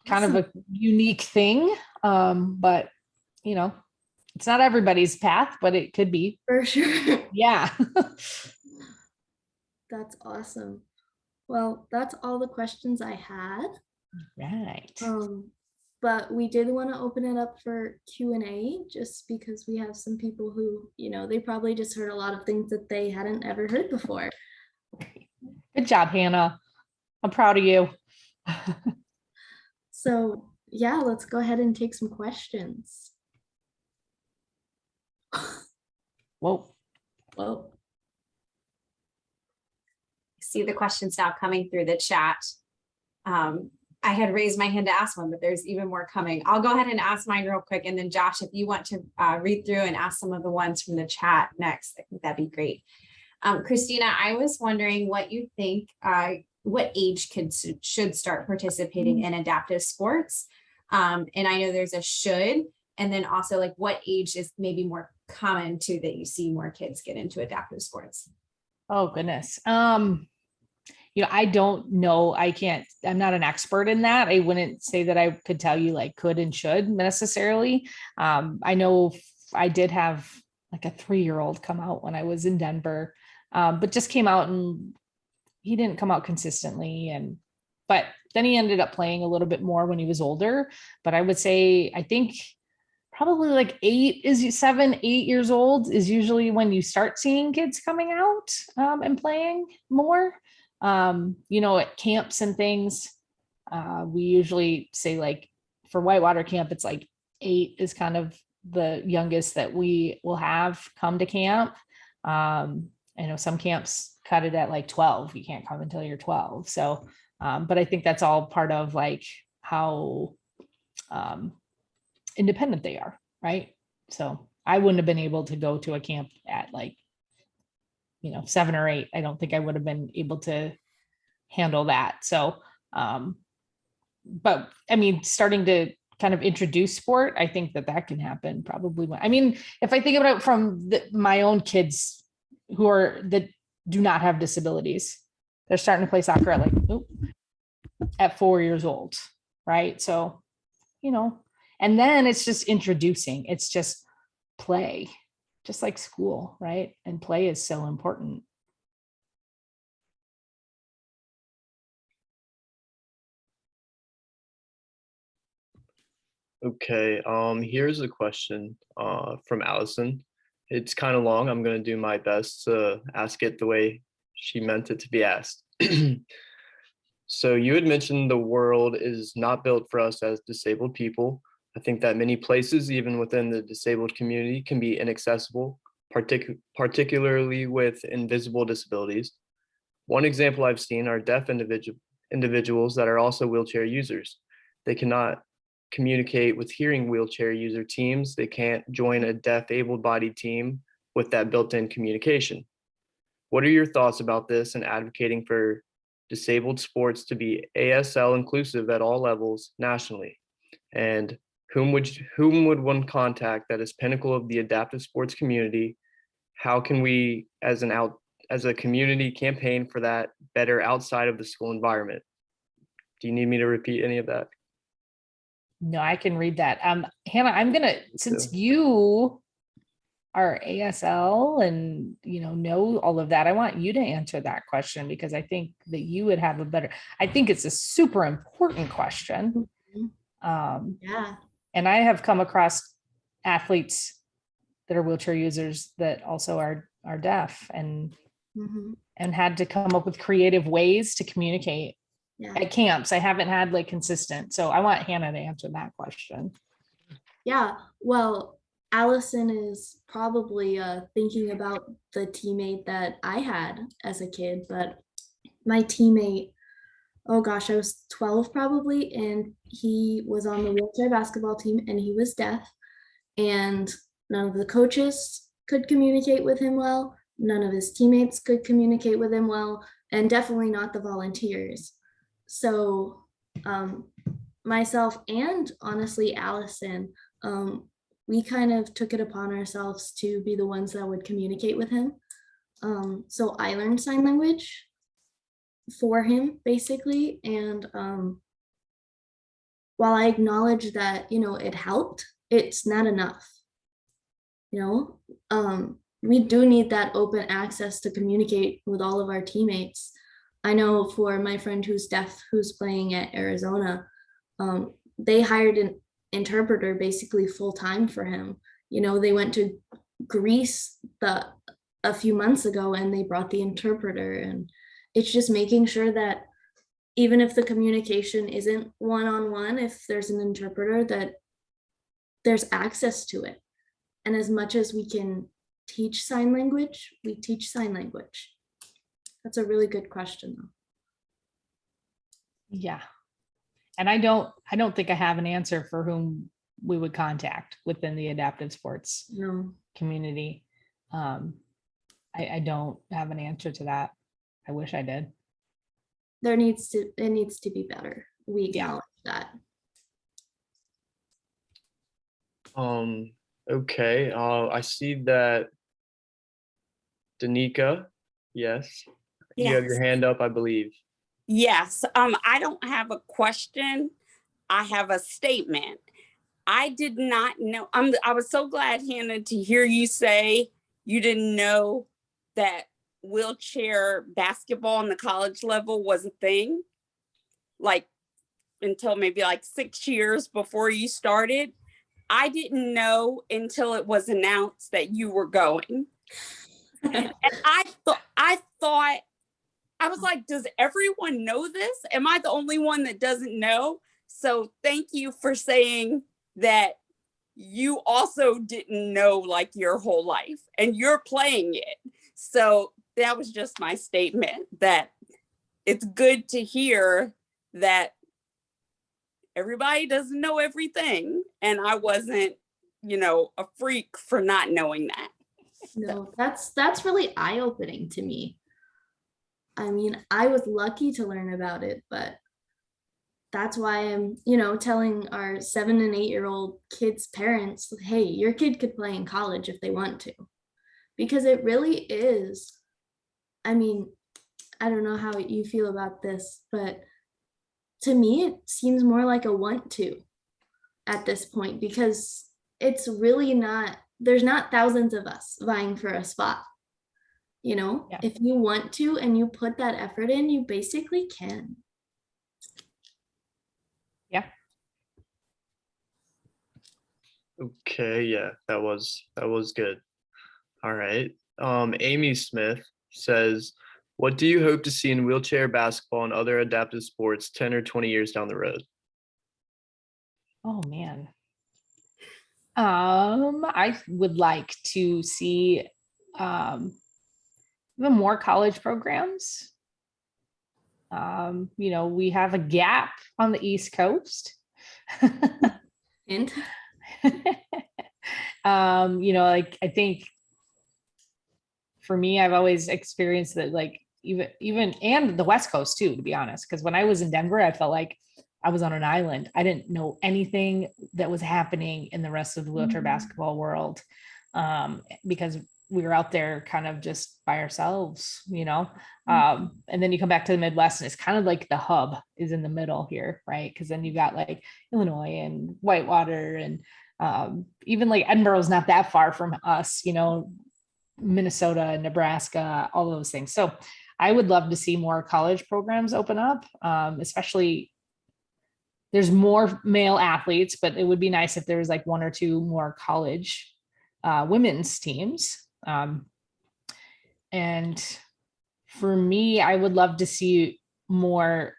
kind of a unique thing. But it's not everybody's path, but it could be. For sure. Yeah. That's awesome. Well, that's all the questions I had. Right. But we did want to open it up for Q&A, just because we have some people who, they probably just heard a lot of things that they hadn't ever heard before. Good job, Hannah. I'm proud of you. So yeah, let's go ahead and take some questions. Whoa. See the questions now coming through the chat. I had raised my hand to ask one, but there's even more coming. I'll go ahead and ask mine real quick. And then Josh, if you want to read through and ask some of the ones from the chat next, I think that'd be great. Christina, I was wondering what you think, what age kids should start participating in adaptive sports. And I know there's a should, and then also like what age is maybe more common to that you see more kids get into adaptive sports? Oh, goodness. I don't know. I'm not an expert in that. I wouldn't say that I could tell you like could and should necessarily. I know I did have like a 3-year-old come out when I was in Denver, but just came out, and he didn't come out consistently. But then he ended up playing a little bit more when he was older. But I would say, I think probably like 7, 8 years old is usually when you start seeing kids coming out and playing more. At camps and things, we usually say like for Whitewater camp, it's like 8 is kind of the youngest that we will have come to camp. I know some camps cut it at like 12. You can't come until you're 12. So, but I think that's all part of like how independent they are, right? So I wouldn't have been able to go to a camp at like 7 or 8. I don't think I would have been able to handle that. So, but I mean, starting to kind of introduce sport, I think that can happen probably. If I think about it from my own kids that do not have disabilities, they're starting to play soccer at at 4 years old. Right. So, and then it's just introducing, it's just play, just like school, right? And play is so important. Okay, here's a question from Allison. It's kind of long. I'm going to do my best to ask it the way she meant it to be asked. So you had mentioned the world is not built for us as disabled people. I think that many places, even within the disabled community, can be inaccessible, particularly with invisible disabilities. One example I've seen are deaf individuals that are also wheelchair users. They cannot communicate with hearing wheelchair user teams. They can't join a deaf able-bodied team with that built-in communication. What are your thoughts about this and advocating for disabled sports to be ASL inclusive at all levels nationally? And whom would one contact that is pinnacle of the adaptive sports community? How can we as a community campaign for that better outside of the school environment? Do you need me to repeat any of that? No, I can read that. Hannah, since you are ASL and know all of that, I want you to answer that question because I think that you would have I think it's a super important question. Yeah. And I have come across athletes that are wheelchair users that also are deaf and had to come up with creative ways to communicate at camps. I haven't had like consistent. So I want Hannah to answer that question. Yeah. Well, Allison is probably thinking about the teammate that I had as a kid, but my teammate, oh gosh, I was 12 probably, and he was on the wheelchair basketball team and he was deaf, and none of the coaches could communicate with him well. None of his teammates could communicate with him well, and definitely not the volunteers. So myself and honestly Allison, we kind of took it upon ourselves to be the ones that would communicate with him. So I learned sign language for him basically. And while I acknowledge that, it helped, it's not enough. We do need that open access to communicate with all of our teammates. I know for my friend who's deaf, who's playing at Arizona, they hired an interpreter basically full time for him. They went to Greece a few months ago and they brought the interpreter, and it's just making sure that even if the communication isn't one-on-one, if there's an interpreter, that there's access to it. And as much as we can teach sign language, we teach sign language. That's a really good question though. Yeah. And I don't think I have an answer for whom we would contact within the adaptive sports community. I don't have an answer to that. I wish I did. It needs to be better. We acknowledge that. Okay. I see that Danica, yes. You have your hand up, I believe. Yes. I don't have a question. I have a statement. I did not know. I was so glad, Hannah, to hear you say you didn't know that wheelchair basketball on the college level was a thing, like until maybe like 6 years before you started. I didn't know until it was announced that you were going. And I thought, I was like, does everyone know this? Am I the only one that doesn't know? So thank you for saying that you also didn't know like your whole life and you're playing it. So that was just my statement, that it's good to hear that everybody doesn't know everything. And I wasn't, a freak for not knowing that. No, that's really eye-opening to me. I mean, I was lucky to learn about it, but that's why I'm, telling our 7 and 8-year-old kids' parents, hey, your kid could play in college if they want to. Because it really is. I mean, I don't know how you feel about this, but to me, it seems more like a want to at this point, because it's really not, there's not thousands of us vying for a spot. If you want to and you put that effort in, you basically can. Yeah. Okay, yeah, that was good. All right. Amy Smith says, what do you hope to see in wheelchair basketball and other adaptive sports 10 or 20 years down the road? Oh man. I would like to see even more college programs. We have a gap on the East Coast. And Like I think for me, I've always experienced that, like even and the West Coast too, to be honest. Because when I was in Denver, I felt like I was on an island. I didn't know anything that was happening in the rest of the wheelchair basketball world, because we were out there kind of just by ourselves, and then you come back to the Midwest and it's kind of like the hub is in the middle here, right? Because then you got like Illinois and Whitewater and even like Edinburgh is not that far from us, Minnesota and Nebraska, all those things. So I would love to see more college programs open up, especially there's more male athletes, but it would be nice if there was like one or two more college women's teams. And for me, I would love to see more,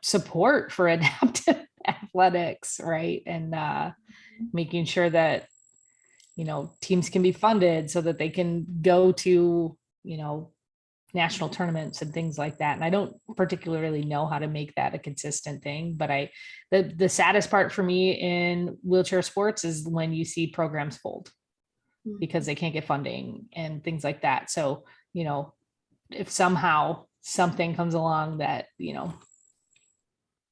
support for adaptive athletics, right? And making sure that, teams can be funded so that they can go to, national tournaments and things like that. And I don't particularly know how to make that a consistent thing, but the saddest part for me in wheelchair sports is when you see programs fold because they can't get funding and things like that. So, if somehow something comes along that,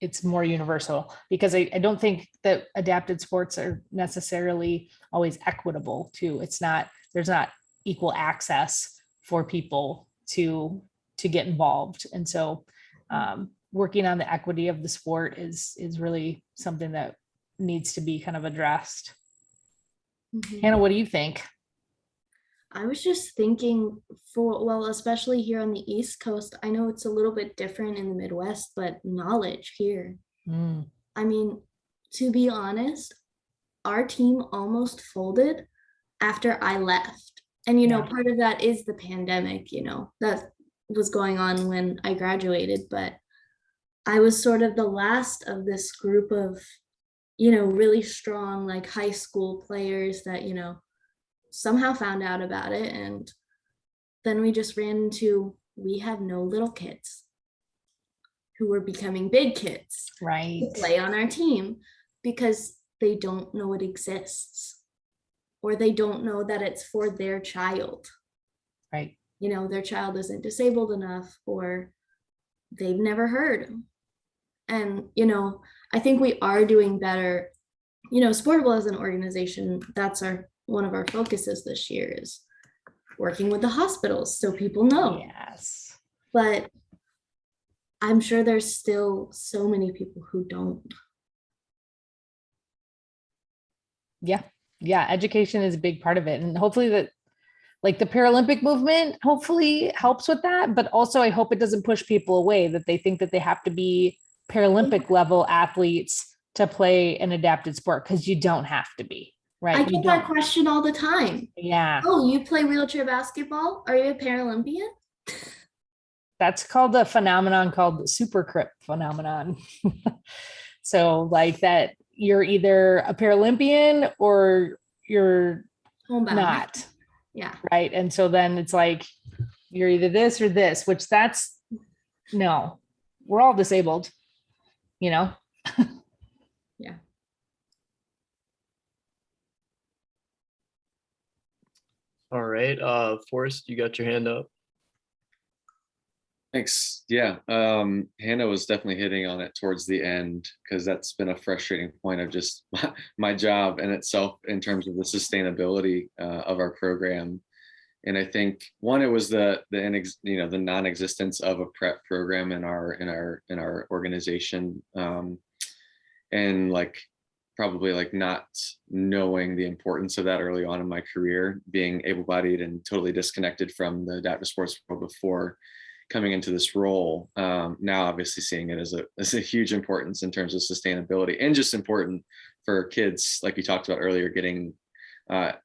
it's more universal, because I don't think that adapted sports are necessarily always equitable too. There's not equal access for people to get involved. And so working on the equity of the sport is really something that needs to be kind of addressed. Hannah, what do you think? I was just thinking especially here on the East Coast, I know it's a little bit different in the Midwest, but knowledge here. I mean, to be honest, our team almost folded after I left. And, part of that is the pandemic, that was going on when I graduated, but I was sort of the last of this group of, really strong, like high school players that, somehow found out about it. And then we just ran into, we have no little kids who were becoming big kids, right, to play on our team because they don't know it exists, or they don't know that it's for their child. Right. Their child isn't disabled enough, or they've never heard. And, I think we are doing better. Sportable as an organization, that's one of our focuses this year is working with the hospitals so people know. Yes. But I'm sure there's still so many people who don't. Yeah. Education is a big part of it. And hopefully that, like the Paralympic movement, hopefully helps with that. But also I hope it doesn't push people away, that they think that they have to be Paralympic level athletes to play an adapted sport, because you don't have to be. Right. I get that question all the time. Yeah. Oh, you play wheelchair basketball? Are you a Paralympian? That's called a phenomenon called the super crip phenomenon. So like that you're either a Paralympian or you're Homebound. not. Yeah. Right. And so then it's like, you're either this or this, which no, we're all disabled, Yeah. All right. Forrest, you got your hand up. Thanks. Yeah. Hannah was definitely hitting on it towards the end, because that's been a frustrating point of just my job in itself in terms of the sustainability of our program. And I think one, it was the non-existence of a prep program in our organization, and like probably like not knowing the importance of that early on in my career, being able-bodied and totally disconnected from the adaptive sports world before coming into this role. Now obviously seeing it as a huge importance in terms of sustainability, and just important for kids, like we talked about earlier, getting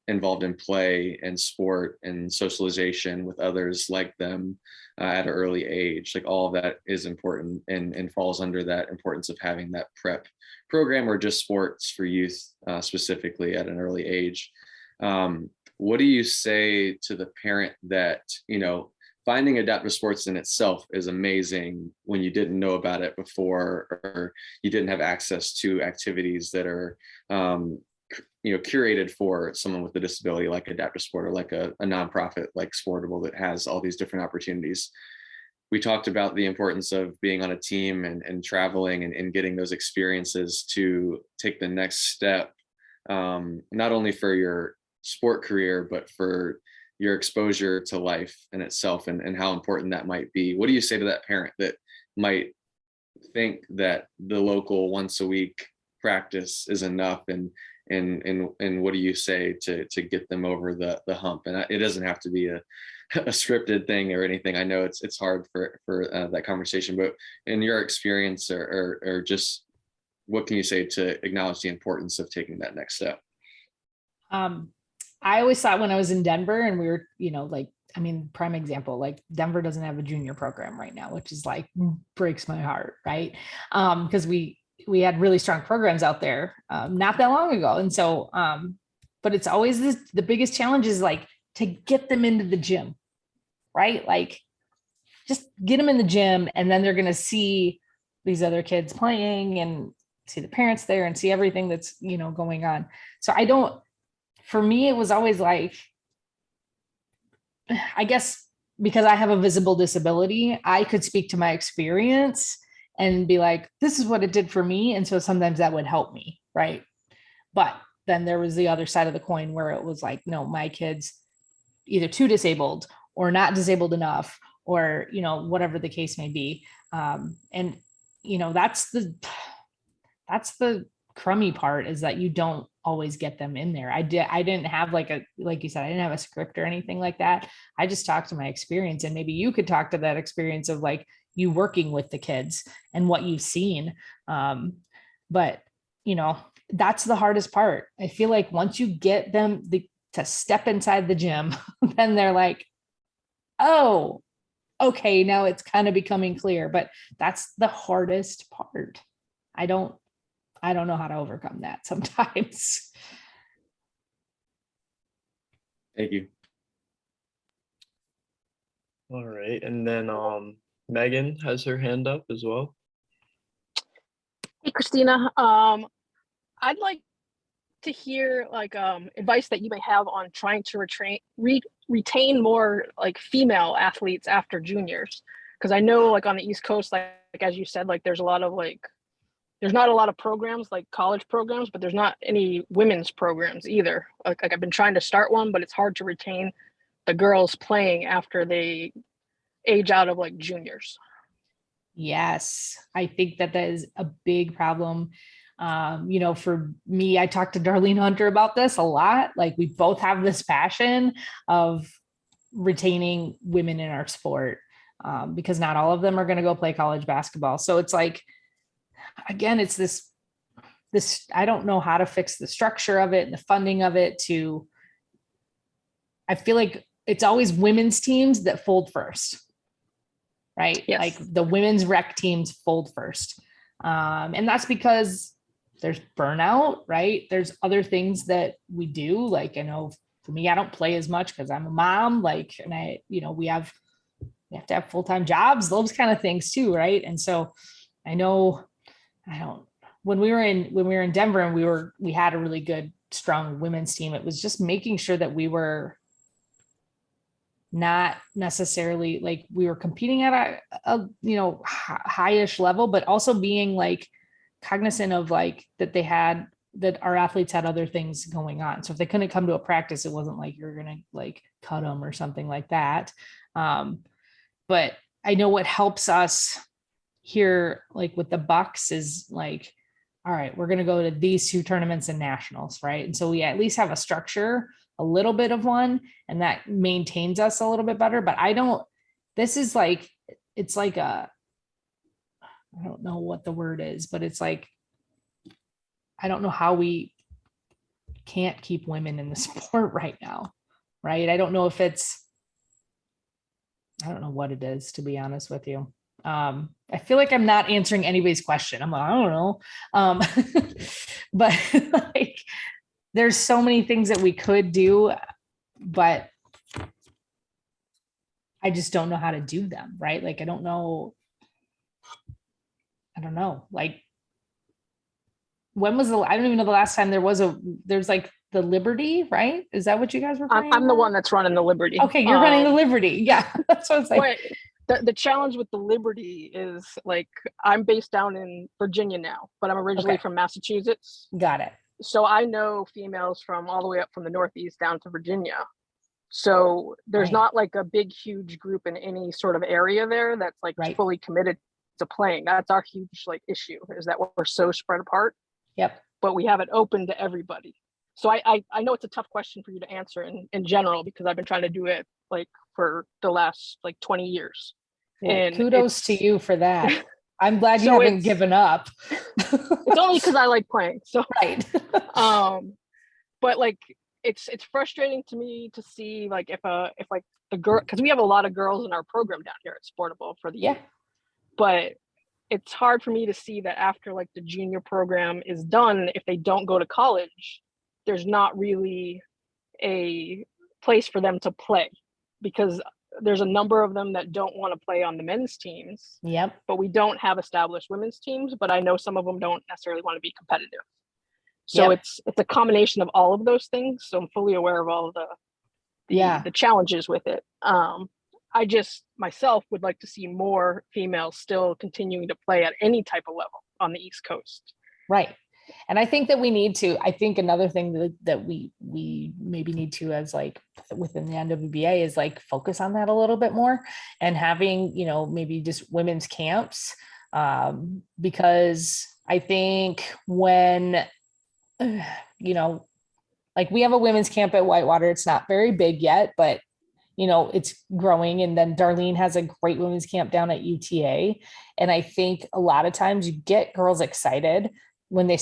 involved in play and sport and socialization with others like them at an early age. Like all of that is important and falls under that importance of having that prep program or just sports for youth specifically at an early age. What do you say to the parent that, you know, finding adaptive sports in itself is amazing when you didn't know about it before, or you didn't have access to activities that are you know, curated for someone with a disability, like adaptive sport, or like a nonprofit like Sportable that has all these different opportunities. We talked about the importance of being on a team and traveling and getting those experiences to take the next step, not only for your sport career, but for your exposure to life in itself, and how important that might be. What do you say to that parent that might think that the local once a week practice is enough, and what do you say to get them over the hump? And it doesn't have to be a scripted thing or anything. I know it's hard for that conversation, but in your experience, or just what can you say to acknowledge the importance of taking that next step? I always thought when I was in Denver and we were, you know, like, I mean, prime example, like Denver doesn't have a junior program right now, which is like breaks my heart, right? Because we had really strong programs out there not that long ago. And so, but it's always the biggest challenge is like to get them into the gym, right? Like just get them in the gym, and then they're going to see these other kids playing and see the parents there and see everything that's, you know, going on. So for me, it was always like, I guess because I have a visible disability, I could speak to my experience and be like, this is what it did for me. And so sometimes that would help me. Right. But then there was the other side of the coin where it was like, no, my kid's either too disabled or not disabled enough, or, you know, whatever the case may be. And, you know, that's the crummy part, is that you don't always get them in there. I didn't have like you said, I didn't have a script or anything like that. I just talked to my experience, and maybe you could talk to that experience of like you working with the kids and what you've seen. But you know, that's the hardest part. I feel like once you get them to step inside the gym, then they're like, oh, okay, now it's kind of becoming clear. But that's the hardest part. I don't know how to overcome that sometimes. Thank you. All right. And then Megan has her hand up as well. Hey, Christina. I'd like to hear like advice that you may have on trying to retain more like female athletes after juniors. Because I know like on the East Coast, like as you said, like there's not a lot of programs like college programs, but there's not any women's programs either. Like I've been trying to start one, but it's hard to retain the girls playing after they age out of like juniors. Yes, I think that is a big problem. You know, for me, I talked to Darlene Hunter about this a lot. Like we both have this passion of retaining women in our sport, because not all of them are going to go play college basketball. So it's like, again, it's this, I don't know how to fix the structure of it and the funding of it I feel like it's always women's teams that fold first, right? Yes. Like the women's rec teams fold first. And that's because there's burnout, right? There's other things that we do. Like, I know for me, I don't play as much because I'm a mom, like, and we have to have full-time jobs, those kind of things too. Right. And so when we were in Denver and we had a really good, strong women's team, it was just making sure that we were not necessarily like we were competing at a high-ish level, but also being like cognizant of like that our athletes had other things going on. So if they couldn't come to a practice, it wasn't like you're going to like cut them or something like that. But I know what helps us here, like with the Bucks, is like, all right, we're going to go to these 2 tournaments and nationals, right? And so we at least have a structure, a little bit of one, and that maintains us a little bit better. But this is like, it's like I don't know what the word is, but it's like, I don't know how we can't keep women in the sport right now, right? I don't know if it's, I don't know what it is, to be honest with you. I feel like I'm not answering anybody's question. I'm like, I don't know. But like, there's so many things that we could do, but I just don't know how to do them, right? Like, I don't know. Like, when was I don't even know the last time there's like the Liberty, right? Is that what you guys were playing? I'm the one that's running the Liberty. Okay, you're running the Liberty. Yeah, that's what I was like. The challenge with the Liberty is like, I'm based down in Virginia now, but I'm originally from Massachusetts. Got it. So I know females from all the way up from the Northeast down to Virginia. So there's not like a big, huge group in any sort of area there that's like fully committed to playing. That's our huge like issue, is that we're so spread apart. Yep. But we have it open to everybody. So I know it's a tough question for you to answer in general, because I've been trying to do it like for the last like 20 years. Well, and kudos to you for that. I'm glad you haven't given up. It's only because I like playing. So but like it's frustrating to me to see like if like the girl, because we have a lot of girls in our program down here at Sportable for the year. But it's hard for me to see that after like the junior program is done, if they don't go to college, there's not really a place for them to play, because there's a number of them that don't want to play on the men's teams. Yep. But we don't have established women's teams, but I know some of them don't necessarily want to be competitive. So it's a combination of all of those things. So I'm fully aware of all of the challenges with it. I just myself would like to see more females still continuing to play at any type of level on the East Coast. Right. And I think that we need to, I think another thing that we maybe need to, as like within the NWBA, is like focus on that a little bit more, and having, you know, maybe just women's camps. Because I think when, you know, like we have a women's camp at Whitewater, it's not very big yet, but you know, it's growing. And then Darlene has a great women's camp down at UTA. And I think a lot of times you get girls excited when they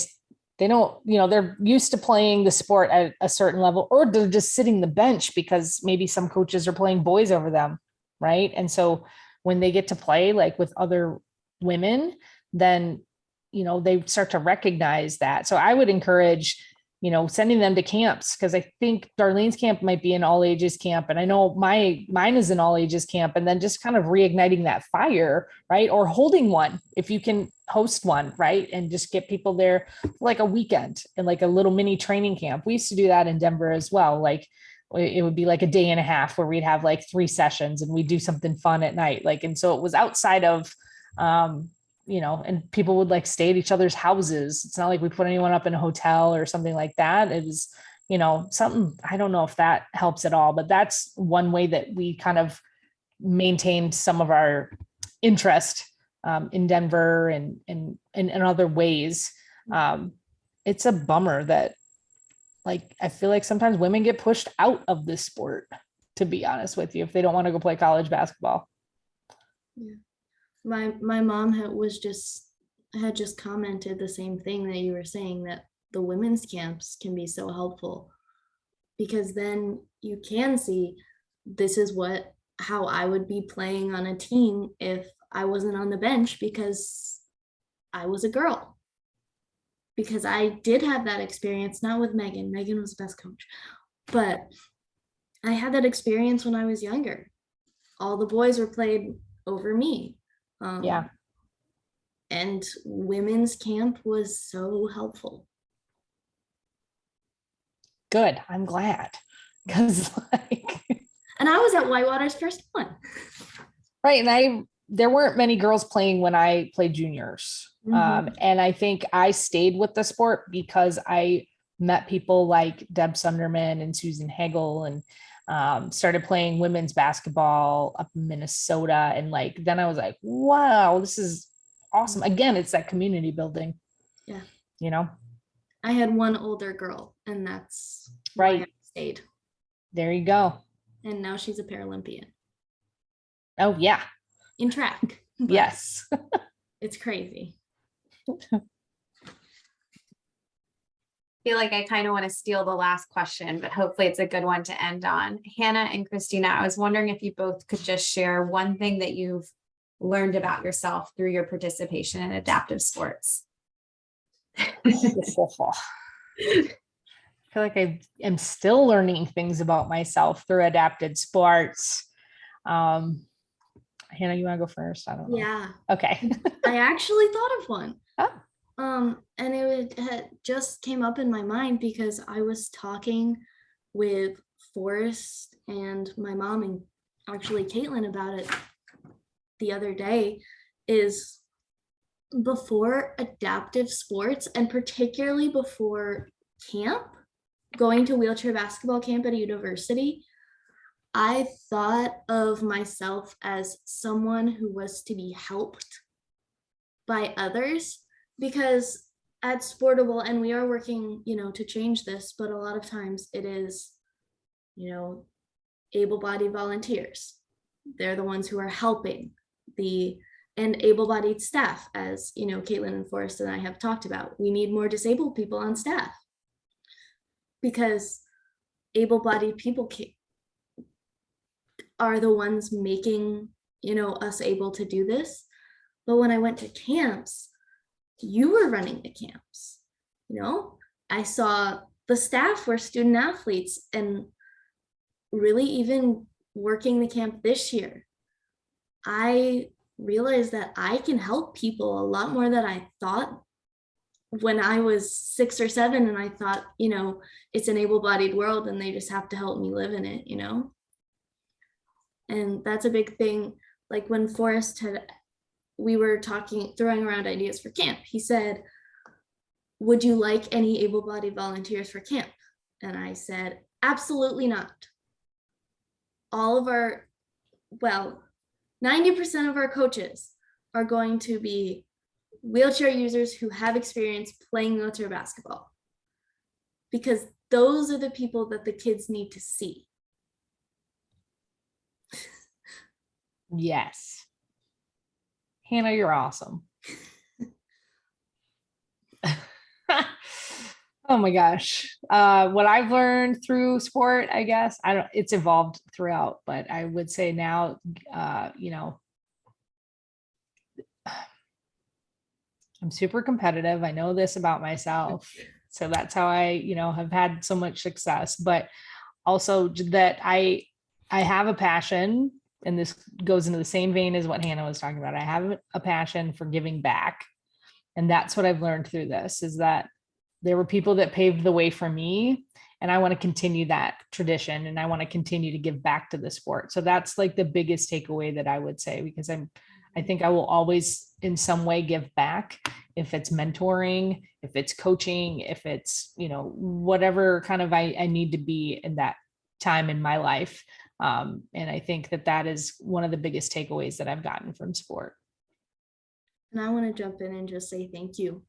don't, you know, they're used to playing the sport at a certain level, or they're just sitting the bench because maybe some coaches are playing boys over them. Right. And so when they get to play like with other women, then, you know, they start to recognize that. So I would encourage, you know, sending them to camps, because I think Darlene's camp might be an all ages camp. And I know mine is an all ages camp, and then just kind of reigniting that fire, right? Or holding one, if you can host one, right? And just get people there for like a weekend and like a little mini training camp. We used to do that in Denver as well. Like it would be like a day and a half where we'd have like 3 sessions and we'd do something fun at night. Like, and so it was outside of, you know, and people would like stay at each other's houses. It's not like we put anyone up in a hotel or something like that. It was, you know, something, I don't know if that helps at all, but that's one way that we kind of maintained some of our interest in Denver and in other ways. It's a bummer that, like, I feel like sometimes women get pushed out of this sport, to be honest with you, if they don't want to go play college basketball. Yeah. My mom had just commented the same thing that you were saying, that the women's camps can be so helpful, because then you can see this is how I would be playing on a team if I wasn't on the bench, because I was a girl. Because I did have that experience, not with Megan. Megan was the best coach, but I had that experience when I was younger. All the boys were played over me. And women's camp was so helpful. Good. I'm glad. Because like, and I was at Whitewater's first one. Right. And there weren't many girls playing when I played juniors. Mm-hmm. And I think I stayed with the sport because I met people like Deb Sunderman and Susan Hagel, and started playing women's basketball up in Minnesota. And like, then I was like, wow, this is awesome. Again, it's that community building. Yeah. You know, I had one older girl, and that's right. Why I stayed. There you go. And now she's a Paralympian. Oh yeah. In track. Yes. It's crazy. feel like I kind of want to steal the last question, but hopefully it's a good one to end on. Hannah and Christina, I was wondering if you both could just share one thing that you've learned about yourself through your participation in adaptive sports. I feel like I am still learning things about myself through adapted sports. Hannah, you want to go first? I don't know. Yeah, Okay. I actually thought of one. Oh. And had just came up in my mind because I was talking with Forrest and my mom and actually Caitlin about it the other day. Is before adaptive sports, and particularly before camp, going to wheelchair basketball camp at a university, I thought of myself as someone who was to be helped by others, because at Sportable, and we are working, to change this, but a lot of times it is, able-bodied volunteers. They're the ones who are helping and able-bodied staff, as Caitlin and Forrest and I have talked about. We need more disabled people on staff because able-bodied people are the ones making us able to do this. But when I went to camps, you were running the camps. I saw the staff were student athletes, and really even working the camp this year, I realized that I can help people a lot more than I thought when I was 6 or 7, and I thought, it's an able-bodied world and they just have to help me live in it, And that's a big thing. Like when Forrest we were throwing around ideas for camp. He said, would you like any able-bodied volunteers for camp? And I said, absolutely not. 90% of our coaches are going to be wheelchair users who have experience playing wheelchair basketball, because those are the people that the kids need to see. Yes. Hannah, you're awesome. Oh my gosh. What I've learned through sport, I guess, it's evolved throughout, but I would say now, I'm super competitive. I know this about myself. So that's how I, have had so much success, but also that I have a passion, and this goes into the same vein as what Hannah was talking about. I have a passion for giving back. And that's what I've learned through this, is that there were people that paved the way for me, and I want to continue that tradition, and I want to continue to give back to the sport. So that's like the biggest takeaway that I would say, because I think I will always in some way give back, if it's mentoring, if it's coaching, if it's, whatever kind of I need to be in that time in my life. And I think that is one of the biggest takeaways that I've gotten from sport. And I want to jump in and just say thank you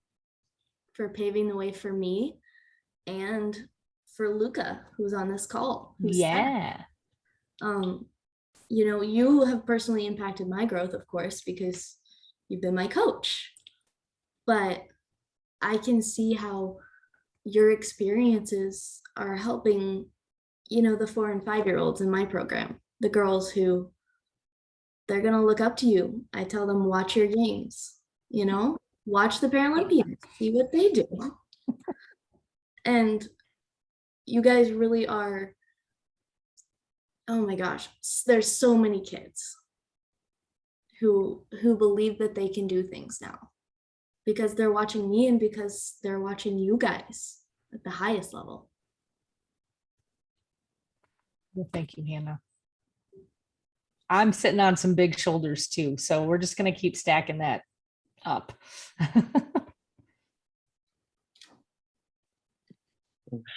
for paving the way for me and for Luca, who's on this call. Yeah. You have personally impacted my growth, of course, because you've been my coach. But I can see how your experiences are helping, the 4 and 5-year-olds in my program, the girls who they're going to look up to you. I tell them, watch your games, watch the Paralympians, see what they do. And you guys really are, oh my gosh, there's so many kids who believe that they can do things now because they're watching me and because they're watching you guys at the highest level. Well, thank you, Hannah. I'm sitting on some big shoulders too, so we're just going to keep stacking that up.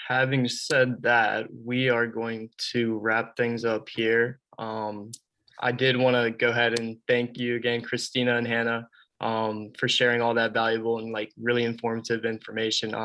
Having said that, we are going to wrap things up here. I did want to go ahead and thank you again, Christina and Hannah, for sharing all that valuable and really informative information.